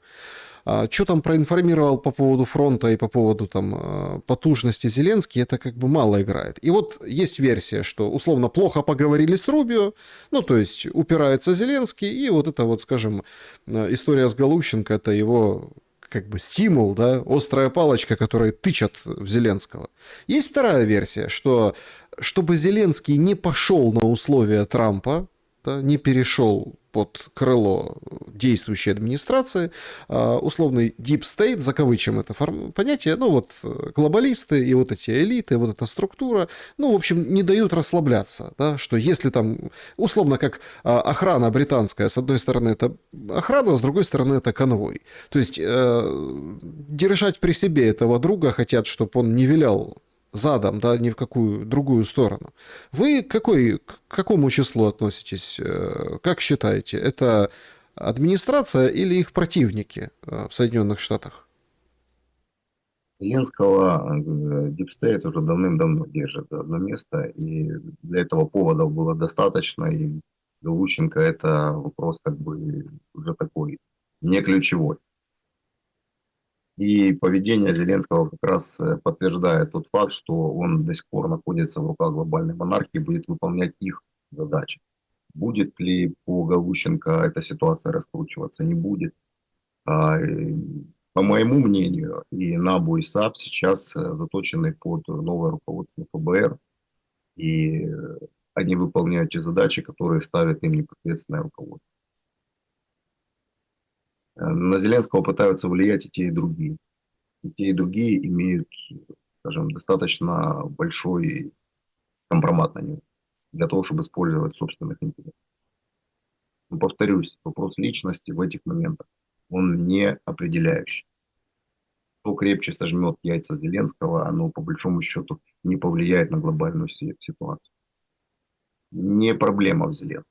Что там проинформировал по поводу фронта и по поводу там потужности Зеленский, это как бы мало играет. И вот есть версия, что условно плохо поговорили с Рубио, ну то есть упирается Зеленский, и вот это вот, скажем, история с Галущенко, это его как бы стимул, да, острая палочка, которая тычет в Зеленского. Есть вторая версия, что чтобы Зеленский не пошел на условия Трампа, да, не перешел под крыло действующей администрации, условный deep state, закавычим это понятие, ну вот глобалисты и вот эти элиты, вот эта структура, ну, в общем, не дают расслабляться, да, что если там, условно, как охрана британская, с одной стороны это охрана, с другой стороны это конвой. То есть держать при себе этого друга хотят, чтобы он не вилял задом, да, ни в какую другую сторону. Вы к какому числу относитесь? Как считаете, это администрация или их противники в Соединенных Штатах? Зеленского Дипстейт уже давным-давно держит за одно место, и для этого поводов было достаточно, и Галущенко это вопрос как бы уже такой, не ключевой. И поведение Зеленского как раз подтверждает тот факт, что он до сих пор находится в руках глобальной монархии и будет выполнять их задачи. Будет ли по Галущенко эта ситуация раскручиваться? Не будет. По моему мнению, и НАБУ, и САП сейчас заточены под новое руководство ФБР, и они выполняют те задачи, которые ставит им непосредственное руководство. На Зеленского пытаются влиять и те, и другие. И те, и другие имеют, скажем, достаточно большой компромат на него для того, чтобы использовать собственных интересов. Но, повторюсь, вопрос личности в этих моментах, он не определяющий. Кто крепче сожмет яйца Зеленского, оно по большому счету не повлияет на глобальную ситуацию. Не проблема в Зеленском.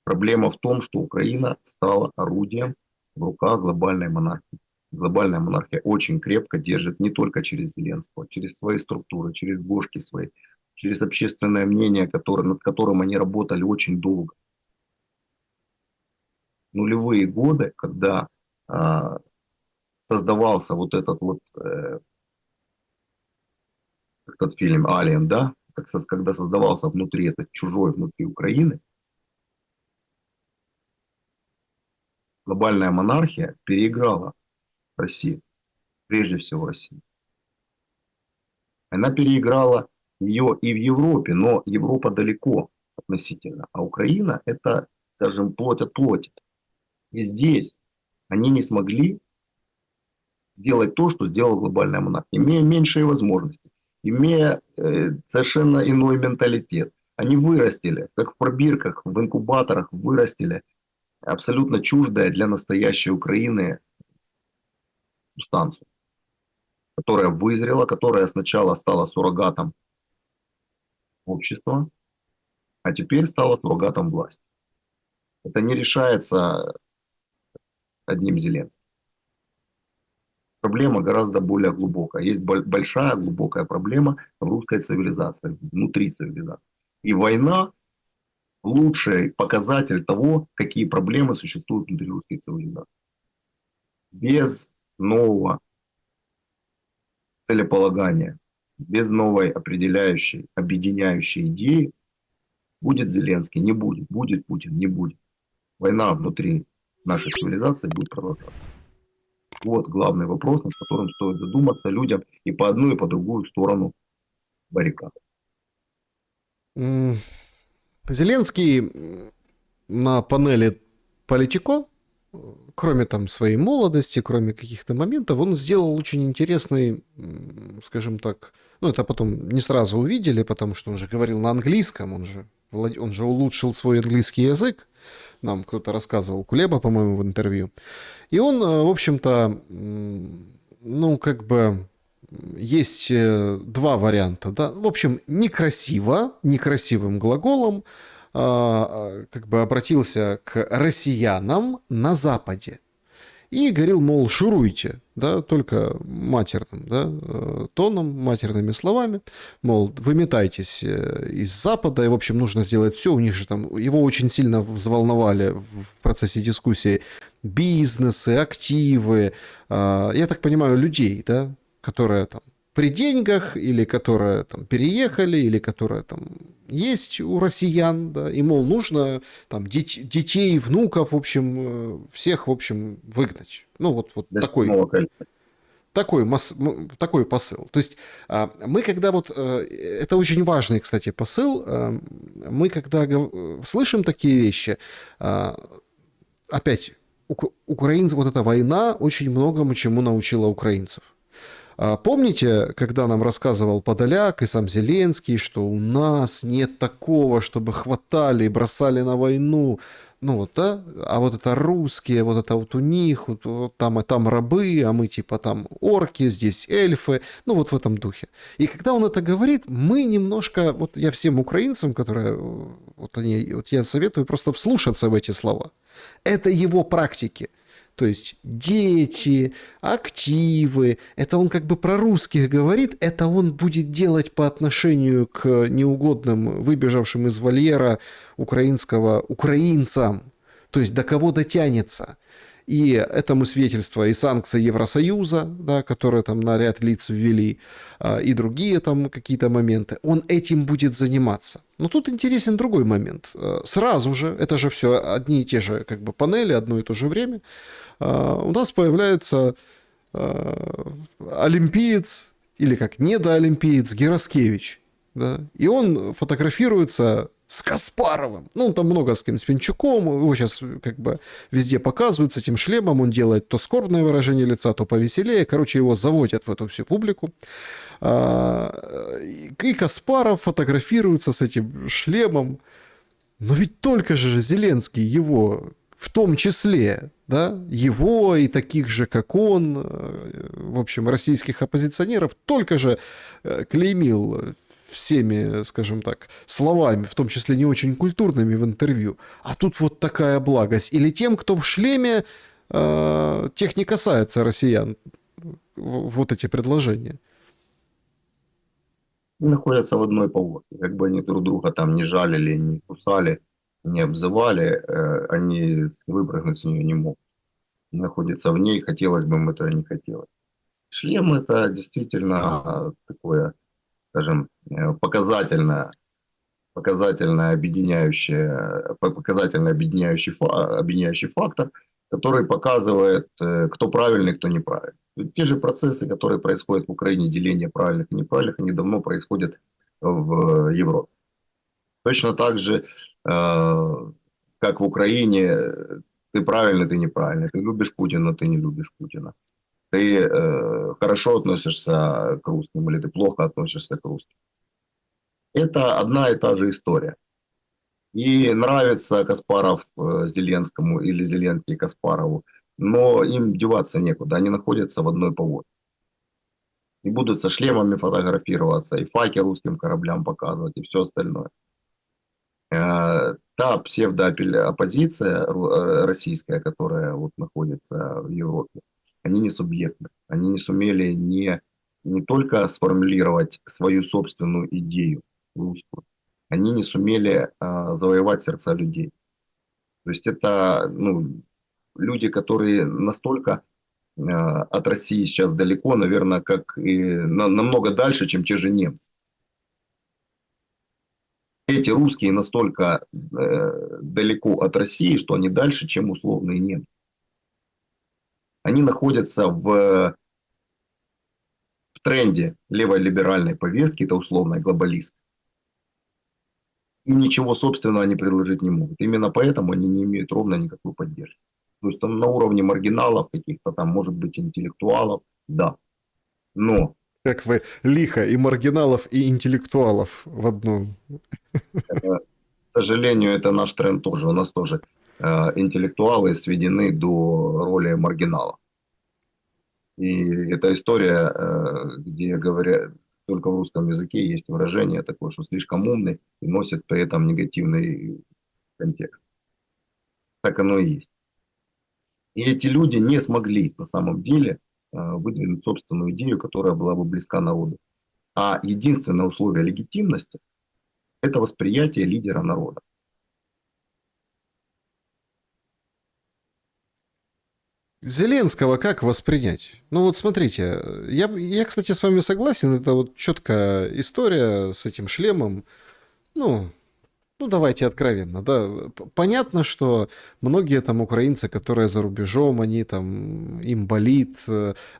Проблема в том, что Украина стала орудием в руках глобальной монархии. Глобальная монархия очень крепко держит не только через Зеленского, через свои структуры, через бошки свои, через общественное мнение, над которым они работали очень долго. Нулевые годы, когда создавался вот этот вот этот фильм «Алиен», да, когда создавался внутри, этот чужой внутри Украины, глобальная монархия переиграла Россию, прежде всего Россию. Она переиграла ее и в Европе, но Европа далеко относительно, а Украина это, скажем, плоть от плоти. И здесь они не смогли сделать то, что сделала глобальная монархия, имея меньшие возможности, имея совершенно иной менталитет. Они вырастили, как в пробирках, в инкубаторах вырастили абсолютно чуждое для настоящей Украины субстанцию, которая вызрела, которая сначала стала суррогатом общества, а теперь стала суррогатом власти. Это не решается одним Зеленским. Проблема гораздо более глубокая. Есть большая глубокая проблема в русской цивилизации, внутри цивилизации. И война – лучший показатель того, какие проблемы существуют внутри русской цивилизации. Без нового целеполагания, без новой определяющей, объединяющей идеи будет Зеленский, не будет, будет Путин, не будет. Война внутри нашей цивилизации будет продолжаться. Вот главный вопрос, над которым стоит задуматься людям и по одну, и по другую сторону баррикад. Зеленский на панели Политико, кроме там своей молодости, кроме каких-то моментов, он сделал очень интересный, скажем так, ну это потом не сразу увидели, потому что он же говорил на английском, он же улучшил свой английский язык, нам кто-то рассказывал, Кулеба, по-моему, в интервью. И он, в общем-то, ну, как бы, есть два варианта, да. В общем, некрасиво, некрасивым глаголом как бы обратился к россиянам на Западе. И говорил, мол, шуруйте, да, только матерным, да, тоном, матерными словами, мол, выметайтесь из Запада, и, в общем, нужно сделать все. У них же там, его очень сильно взволновали в процессе дискуссии бизнесы, активы, я так понимаю, людей, да, которые там при деньгах, или которые там переехали, или которые там есть у россиян, да, и, мол, нужно там детей, внуков, в общем, всех, в общем, выгнать. Ну, вот такой посыл. То есть мы когда вот, это очень важный, кстати, посыл, мы когда слышим такие вещи, опять, украинцы, вот эта война очень многому чему научила украинцев. Помните, когда нам рассказывал Подоляк и сам Зеленский, что у нас нет такого, чтобы хватали и бросали на войну, ну вот, да, а вот это русские, вот это вот у них, вот там рабы, а мы типа там орки, здесь эльфы, ну вот в этом духе. И когда он это говорит, мы немножко, вот я всем украинцам, которые, вот я советую просто вслушаться в эти слова. Это его практики. То есть дети, активы, это он как бы про русских говорит, это он будет делать по отношению к неугодным, выбежавшим из вольера украинцам. То есть до кого дотянется. И этому свидетельство и санкции Евросоюза, да, которые там на ряд лиц ввели, и другие там какие-то моменты. Он этим будет заниматься. Но тут интересен другой момент. Сразу же, это же все одни и те же как бы панели, одно и то же время, у нас появляется олимпиец, или как недоолимпиец, Гераскевич. Да? И он фотографируется с Каспаровым. Ну, он там много с кем, с Пинчуком, его сейчас как бы везде показывают с этим шлемом, он делает то скорбное выражение лица, то повеселее. Короче, его заводят в эту всю публику. И Каспаров фотографируется с этим шлемом. Но ведь только же Зеленский его, в том числе, да, его и таких же, как он, в общем, российских оппозиционеров, только же клеймил всеми, скажем так, словами, в том числе не очень культурными в интервью. А тут вот такая благость. Или тем, кто в шлеме, тех не касается россиян, вот эти предложения. Находятся в одной поводке. Как бы они друг друга там не жалили, не кусали, не обзывали, они выпрыгнуть с нее не могут. Находятся в ней, хотелось бы им этого не хотелось. Шлем — это действительно такое, скажем, показательный объединяющий фактор, который показывает, кто правильный, кто неправильный. Те же процессы, которые происходят в Украине, деление правильных и неправильных, они давно происходят в Европе. Точно так же, как в Украине, ты правильный, ты неправильный, ты любишь Путина, ты не любишь Путина. Ты хорошо относишься к русским или ты плохо относишься к русским. Это одна и та же история. И нравится Каспаров Зеленскому или Зеленский Каспарову, но им деваться некуда, они находятся в одной поводке. И будут со шлемами фотографироваться, и факи русским кораблям показывать, и все остальное. Та псевдооппозиция российская, которая вот находится в Европе, они не субъектны. Они не сумели не только сформулировать свою собственную идею русскую, они не сумели завоевать сердца людей. То есть это люди, которые настолько от России сейчас далеко, наверное, как и намного дальше, чем те же немцы. Эти русские настолько далеко от России, что они дальше, чем условные немцы. Они находятся в тренде левой либеральной повестки, это условной глобалистской. и ничего собственного они предложить не могут. Именно поэтому они не имеют ровно никакой поддержки. То есть там на уровне маргиналов, каких-то там, может быть, интеллектуалов, да. Но, Как вы лихо и маргиналов, и интеллектуалов в одном. к сожалению, это наш тренд тоже. У нас тоже интеллектуалы сведены до роли маргиналов. И эта история, где говорят, только в русском языке есть выражение такое, что слишком умный и носит при этом негативный контекст. Так оно и есть. И эти люди не смогли на самом деле выдвинуть собственную идею, которая была бы близка народу. А единственное условие легитимности – это восприятие лидера народа. Зеленского как воспринять? Ну вот смотрите, я, кстати, с вами согласен, это вот четкая история с этим шлемом. Ну, ну, давайте откровенно, да. Понятно, что многие там украинцы, которые за рубежом, они там, им болит,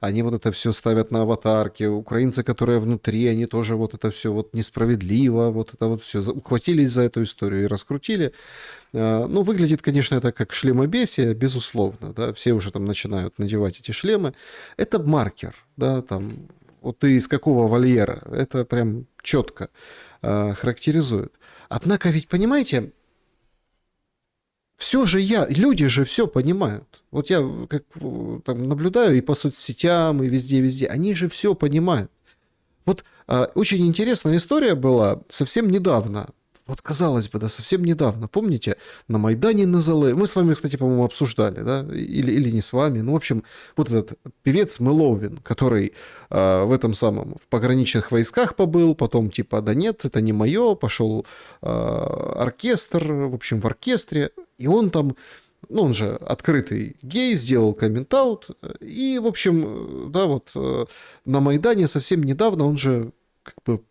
они вот это все ставят на аватарки. Украинцы, которые внутри, они тоже вот это все вот несправедливо, вот это вот все ухватились за эту историю и раскрутили. Ну, выглядит, конечно, это как шлемобесие, безусловно, да. Все уже там начинают надевать эти шлемы. Это маркер, да, там, вот ты из какого вольера, это прям четко характеризует. Однако ведь, понимаете, все же люди же все понимают. Вот я как там наблюдаю и по соцсетям, и везде, они же все понимают. Вот очень интересная история была совсем недавно. Вот казалось бы, да, совсем недавно. Помните, на Майдане Назале, мы с вами, кстати, по-моему, обсуждали, да, или не с вами. Ну, в общем, вот этот певец Мэлоуин, который в этом самом, в пограничных войсках побыл, потом типа, да нет, это не мое, пошел оркестр, в общем, в оркестре, и он там, ну, он же открытый гей, сделал коммент-аут, и, в общем, да, вот на Майдане совсем недавно он же как бы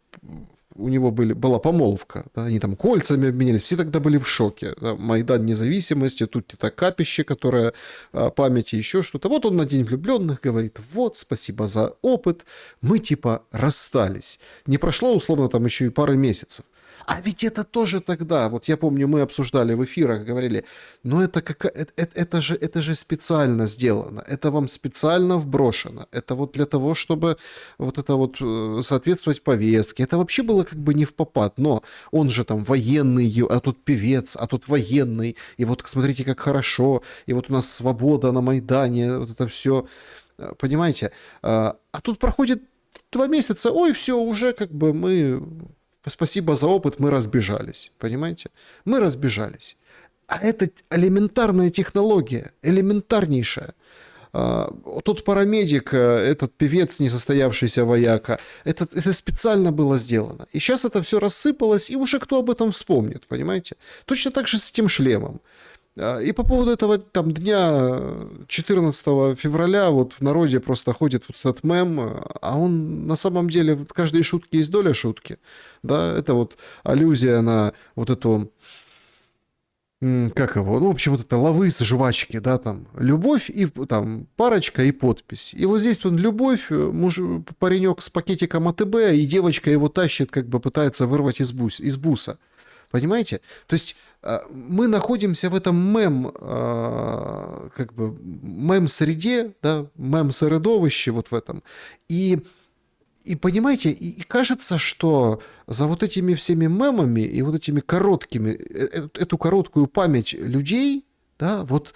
у него была помолвка, да, они там кольцами обменялись, все тогда были в шоке. Да, Майдан независимости, тут это капище, которое памяти, еще что-то. Вот он на День влюбленных говорит, вот, спасибо за опыт, мы типа расстались. Не прошло, условно, там еще и пары месяцев. А ведь это тоже тогда, вот я помню, мы обсуждали в эфирах, говорили, ну это же специально сделано, это вам специально вброшено, это вот для того, чтобы вот это вот соответствовать повестке, это вообще было как бы не впопад, но он же там военный, а тут певец, а тут военный, и вот смотрите, как хорошо, и вот у нас свобода на Майдане, вот это все, понимаете, а тут проходит 2 месяца, ой, все, уже как бы мы... Спасибо за опыт, мы разбежались. Понимаете? Мы разбежались. А это элементарная технология, элементарнейшая. Тот парамедик, этот певец, несостоявшийся вояка, это специально было сделано. И сейчас это все рассыпалось, и уже кто об этом вспомнит, понимаете? Точно так же с этим шлемом. И по поводу этого там дня 14 февраля вот в народе просто ходит вот этот мем, а он на самом деле в каждой шутке есть доля шутки. Да, это вот аллюзия на вот эту, как его, ну, в общем, вот это лавыс, жвачки, да, там, любовь и там парочка и подпись. И вот здесь вот любовь, паренек с пакетиком АТБ, и девочка его тащит, как бы пытается вырвать из буса. Понимаете? То есть мы находимся в этом как бы мем-среде, да, мем-средовище вот в этом. И понимаете, и кажется, что за вот этими всеми мемами и вот этими короткими, эту короткую память людей, да, вот,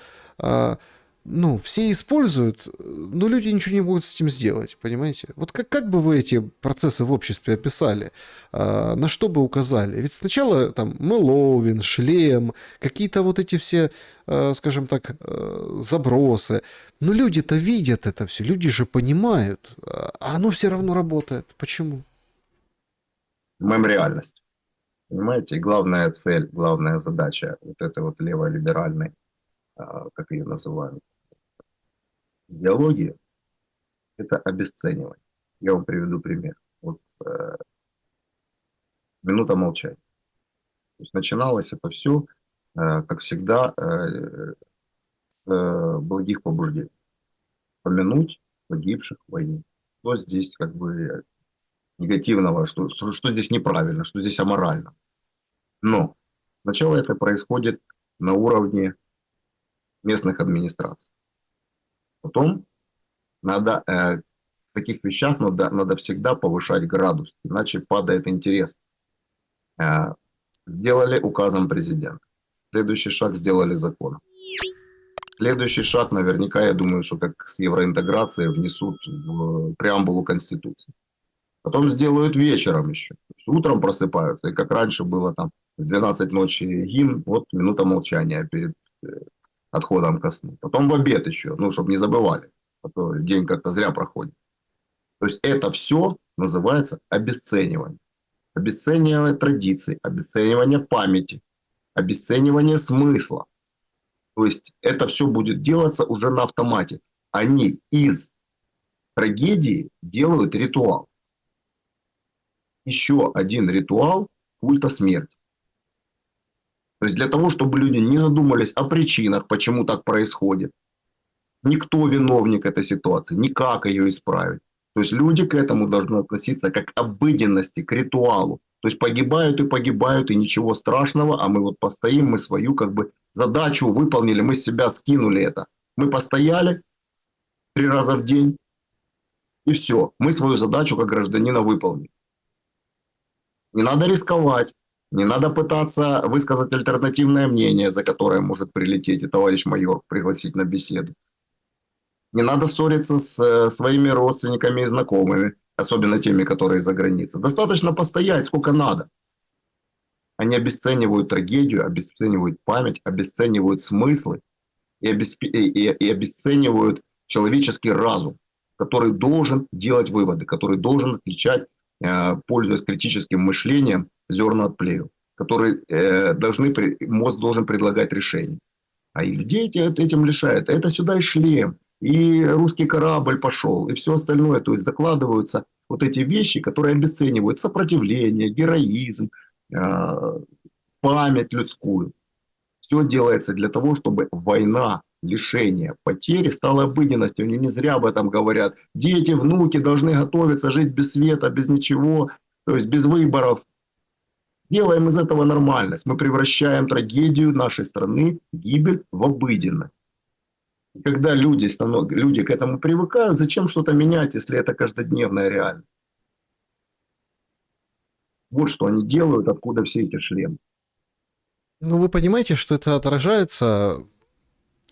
ну, все используют, но люди ничего не могут с этим сделать, понимаете? Вот как бы вы эти процессы в обществе описали, на что бы указали? Ведь сначала там Мэлоуин, шлем, какие-то вот эти все, скажем так, забросы, но люди-то видят это все, люди же понимают, а оно все равно работает. Почему? Мем-реальность. Понимаете, главная цель, главная задача вот этой вот леволиберальной, как ее называют, идеологии – это обесценивание. Я вам приведу пример. Вот минута молчания. То есть начиналось это все, как всегда, с благих побуждений. Помянуть погибших в войне. Что здесь как бы негативного, что здесь неправильно, что здесь аморально. Но сначала это происходит на уровне местных администраций. Потом надо в таких вещах надо всегда повышать градус, иначе падает интерес. Сделали указом президента. Следующий шаг сделали законом. Следующий шаг, наверняка, я думаю, что как с евроинтеграцией внесут в преамбулу Конституции. Потом сделают вечером еще. То есть утром просыпаются, и как раньше было там в 12 ночи гимн, вот минута молчания перед отходом ко сну. Потом в обед еще, ну, чтобы не забывали, а то день как-то зря проходит. То есть это все называется обесценивание. Обесценивание традиций, обесценивание памяти, обесценивание смысла. То есть это все будет делаться уже на автомате. Они из трагедии делают ритуал. Еще один ритуал культа смерти. То есть для того, чтобы люди не задумались о причинах, почему так происходит, никто виновник этой ситуации, никак ее исправить. То есть люди к этому должны относиться как к обыденности, к ритуалу. То есть погибают, и ничего страшного, а мы вот постоим, мы свою как бы задачу выполнили, мы с себя скинули это. Мы постояли 3 раза в день, и все. Мы свою задачу как гражданина выполнили. Не надо рисковать, не надо пытаться высказать альтернативное мнение, за которое может прилететь и товарищ майор пригласить на беседу. Не надо ссориться с своими родственниками и знакомыми, особенно теми, которые за границей. Достаточно постоять, сколько надо. Они обесценивают трагедию, обесценивают память, обесценивают смыслы и обесценивают человеческий разум, который должен делать выводы, который должен отличать, пользуясь критическим мышлением, зерна от плевел, который мозг должен предлагать решения. А и людей этим лишают. Это сюда и шлем, и русский корабль пошел, и все остальное. То есть закладываются вот эти вещи, которые обесценивают сопротивление, героизм, память людскую. Все делается для того, чтобы война, лишение, потери стала обыденностью. Они не зря об этом говорят. Дети, внуки должны готовиться жить без света, без ничего, то есть без выборов. Делаем из этого нормальность. Мы превращаем трагедию нашей страны, гибель, в обыденность. И когда люди к этому привыкают, зачем что-то менять, если это каждодневная реальность? Вот что они делают, откуда все эти шлемы. Ну, вы понимаете, что это отражается...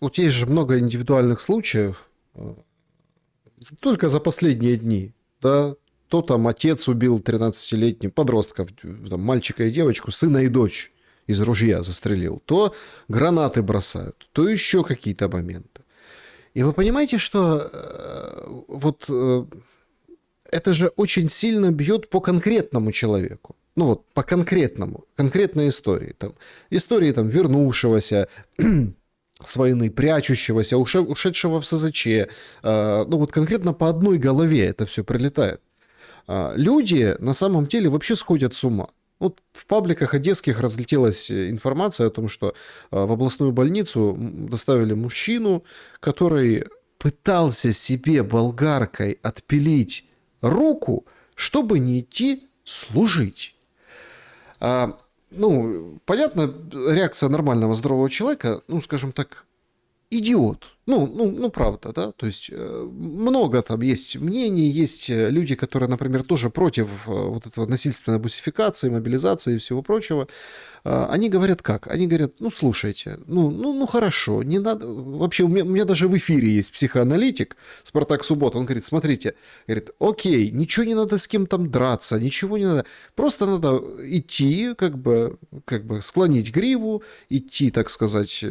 Вот есть же много индивидуальных случаев, только за последние дни, да, то там отец убил 13-летних подростков, там, мальчика и девочку, сына и дочь из ружья застрелил, то гранаты бросают, то еще какие-то моменты. И вы понимаете, что это же очень сильно бьет по конкретному человеку. Ну вот, по конкретному, конкретной истории. Истории вернувшегося с войны, прячущегося, ушедшего в СЗЧ. Ну вот конкретно по одной голове это все прилетает. Люди на самом деле вообще сходят с ума. Вот в пабликах одесских разлетелась информация о том, что в областную больницу доставили мужчину, который пытался себе болгаркой отпилить руку, чтобы не идти служить. Ну, понятно, реакция нормального здорового человека, ну, скажем так, идиот. Ну, правда, да, то есть много там есть мнений, есть люди, которые, например, тоже против вот этого насильственной бусификации, мобилизации и всего прочего. Они говорят как? Они говорят, ну, слушайте, ну хорошо, не надо... Вообще, у меня даже в эфире есть психоаналитик, Спартак Суббота, он говорит, смотрите, говорит, окей, ничего не надо с кем там драться, ничего не надо, просто надо идти, как бы склонить гриву, идти, так сказать...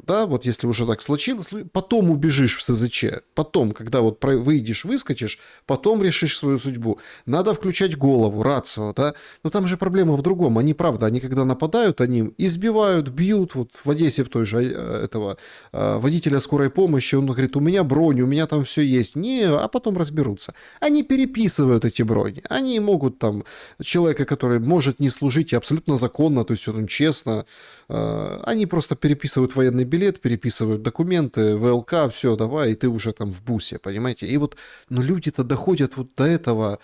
Да, вот если уже так случилось, потом убежишь в СЗЧ, потом, когда вот выйдешь, выскочишь, потом решишь свою судьбу. Надо включать голову, рацию, да. Но там же проблема в другом. Они, правда, они когда нападают, они избивают, бьют. Вот в Одессе в той же этого водителя скорой помощи, он говорит, у меня бронь, у меня там все есть. Не, а потом разберутся. Они переписывают эти брони. Они могут там человека, который может не служить и абсолютно законно, то есть он честно Они просто переписывают военный билет, переписывают документы, ВЛК, все, давай, и ты уже там в бусе, понимаете? И вот, но люди-то доходят вот до этого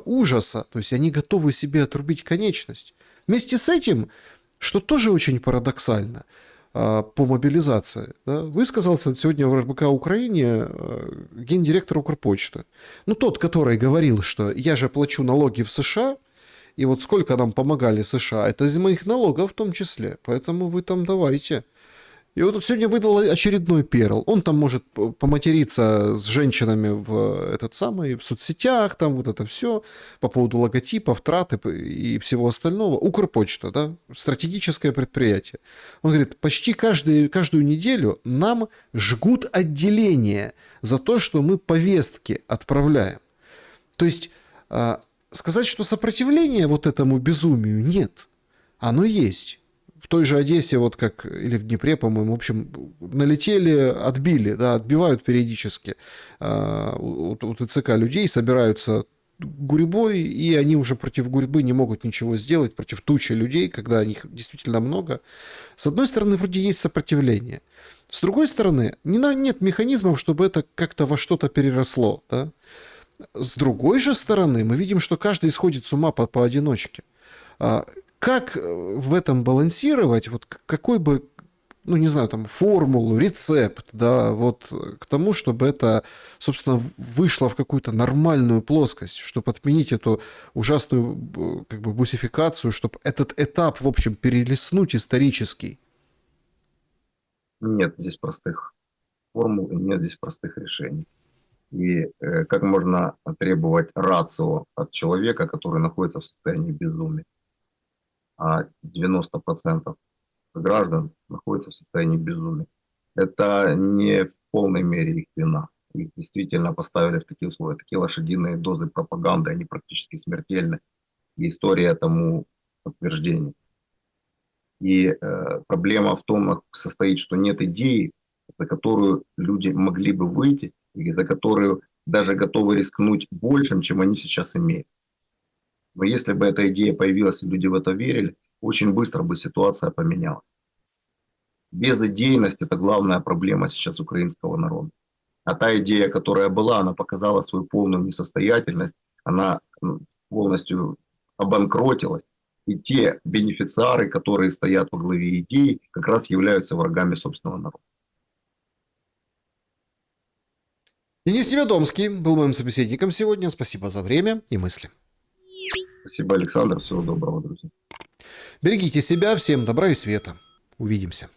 ужаса, то есть они готовы себе отрубить конечность. Вместе с этим, что тоже очень парадоксально, по мобилизации, да, высказался сегодня в РБК Украине гендиректор Укрпочты. Ну, тот, который говорил, что я же плачу налоги в США, и вот сколько нам помогали США, это из моих налогов в том числе, поэтому вы там давайте. И вот сегодня выдал очередной перл. Он там может поматериться с женщинами в соцсетях, там вот это все, по поводу логотипов, траты и всего остального. Укрпочта, да, стратегическое предприятие. Он говорит, почти каждую неделю нам жгут отделение за то, что мы повестки отправляем. То есть сказать, что сопротивления вот этому безумию нет. Оно есть. В той же Одессе, вот как, или в Днепре, по-моему, в общем, налетели, отбили, да, отбивают периодически у ТЦК людей, собираются гурьбой, и они уже против гурьбы не могут ничего сделать, против тучи людей, когда их действительно много. С одной стороны, вроде есть сопротивление. С другой стороны, нет механизмов, чтобы это как-то во что-то переросло, да. С другой же стороны, мы видим, что каждый исходит с ума поодиночке. Как в этом балансировать, вот какой бы, ну, не знаю, там, формулу, рецепт, да, вот к тому, чтобы это, собственно, вышло в какую-то нормальную плоскость, чтобы отменить эту ужасную, как бы, бусификацию, чтобы этот этап, в общем, перелистнуть исторический? Нет здесь простых формул, и нет здесь простых решений. И как можно требовать рацио от человека, который находится в состоянии безумия? А 90% граждан находятся в состоянии безумия. Это не в полной мере их вина. Их действительно поставили в такие условия. Такие лошадиные дозы пропаганды, они практически смертельны. И история тому подтверждение. И проблема в том состоит, что нет идеи, за которую люди могли бы выйти, и за которую даже готовы рискнуть большим, чем они сейчас имеют. Но если бы эта идея появилась, и люди в это верили, очень быстро бы ситуация поменялась. Безидейность – это главная проблема сейчас украинского народа. А та идея, которая была, она показала свою полную несостоятельность, она полностью обанкротилась. И те бенефициары, которые стоят во главе идей, как раз являются врагами собственного народа. Денис Неведомский был моим собеседником сегодня. Спасибо за время и мысли. Спасибо, Александр. Всего доброго, друзья. Берегите себя. Всем добра и света. Увидимся.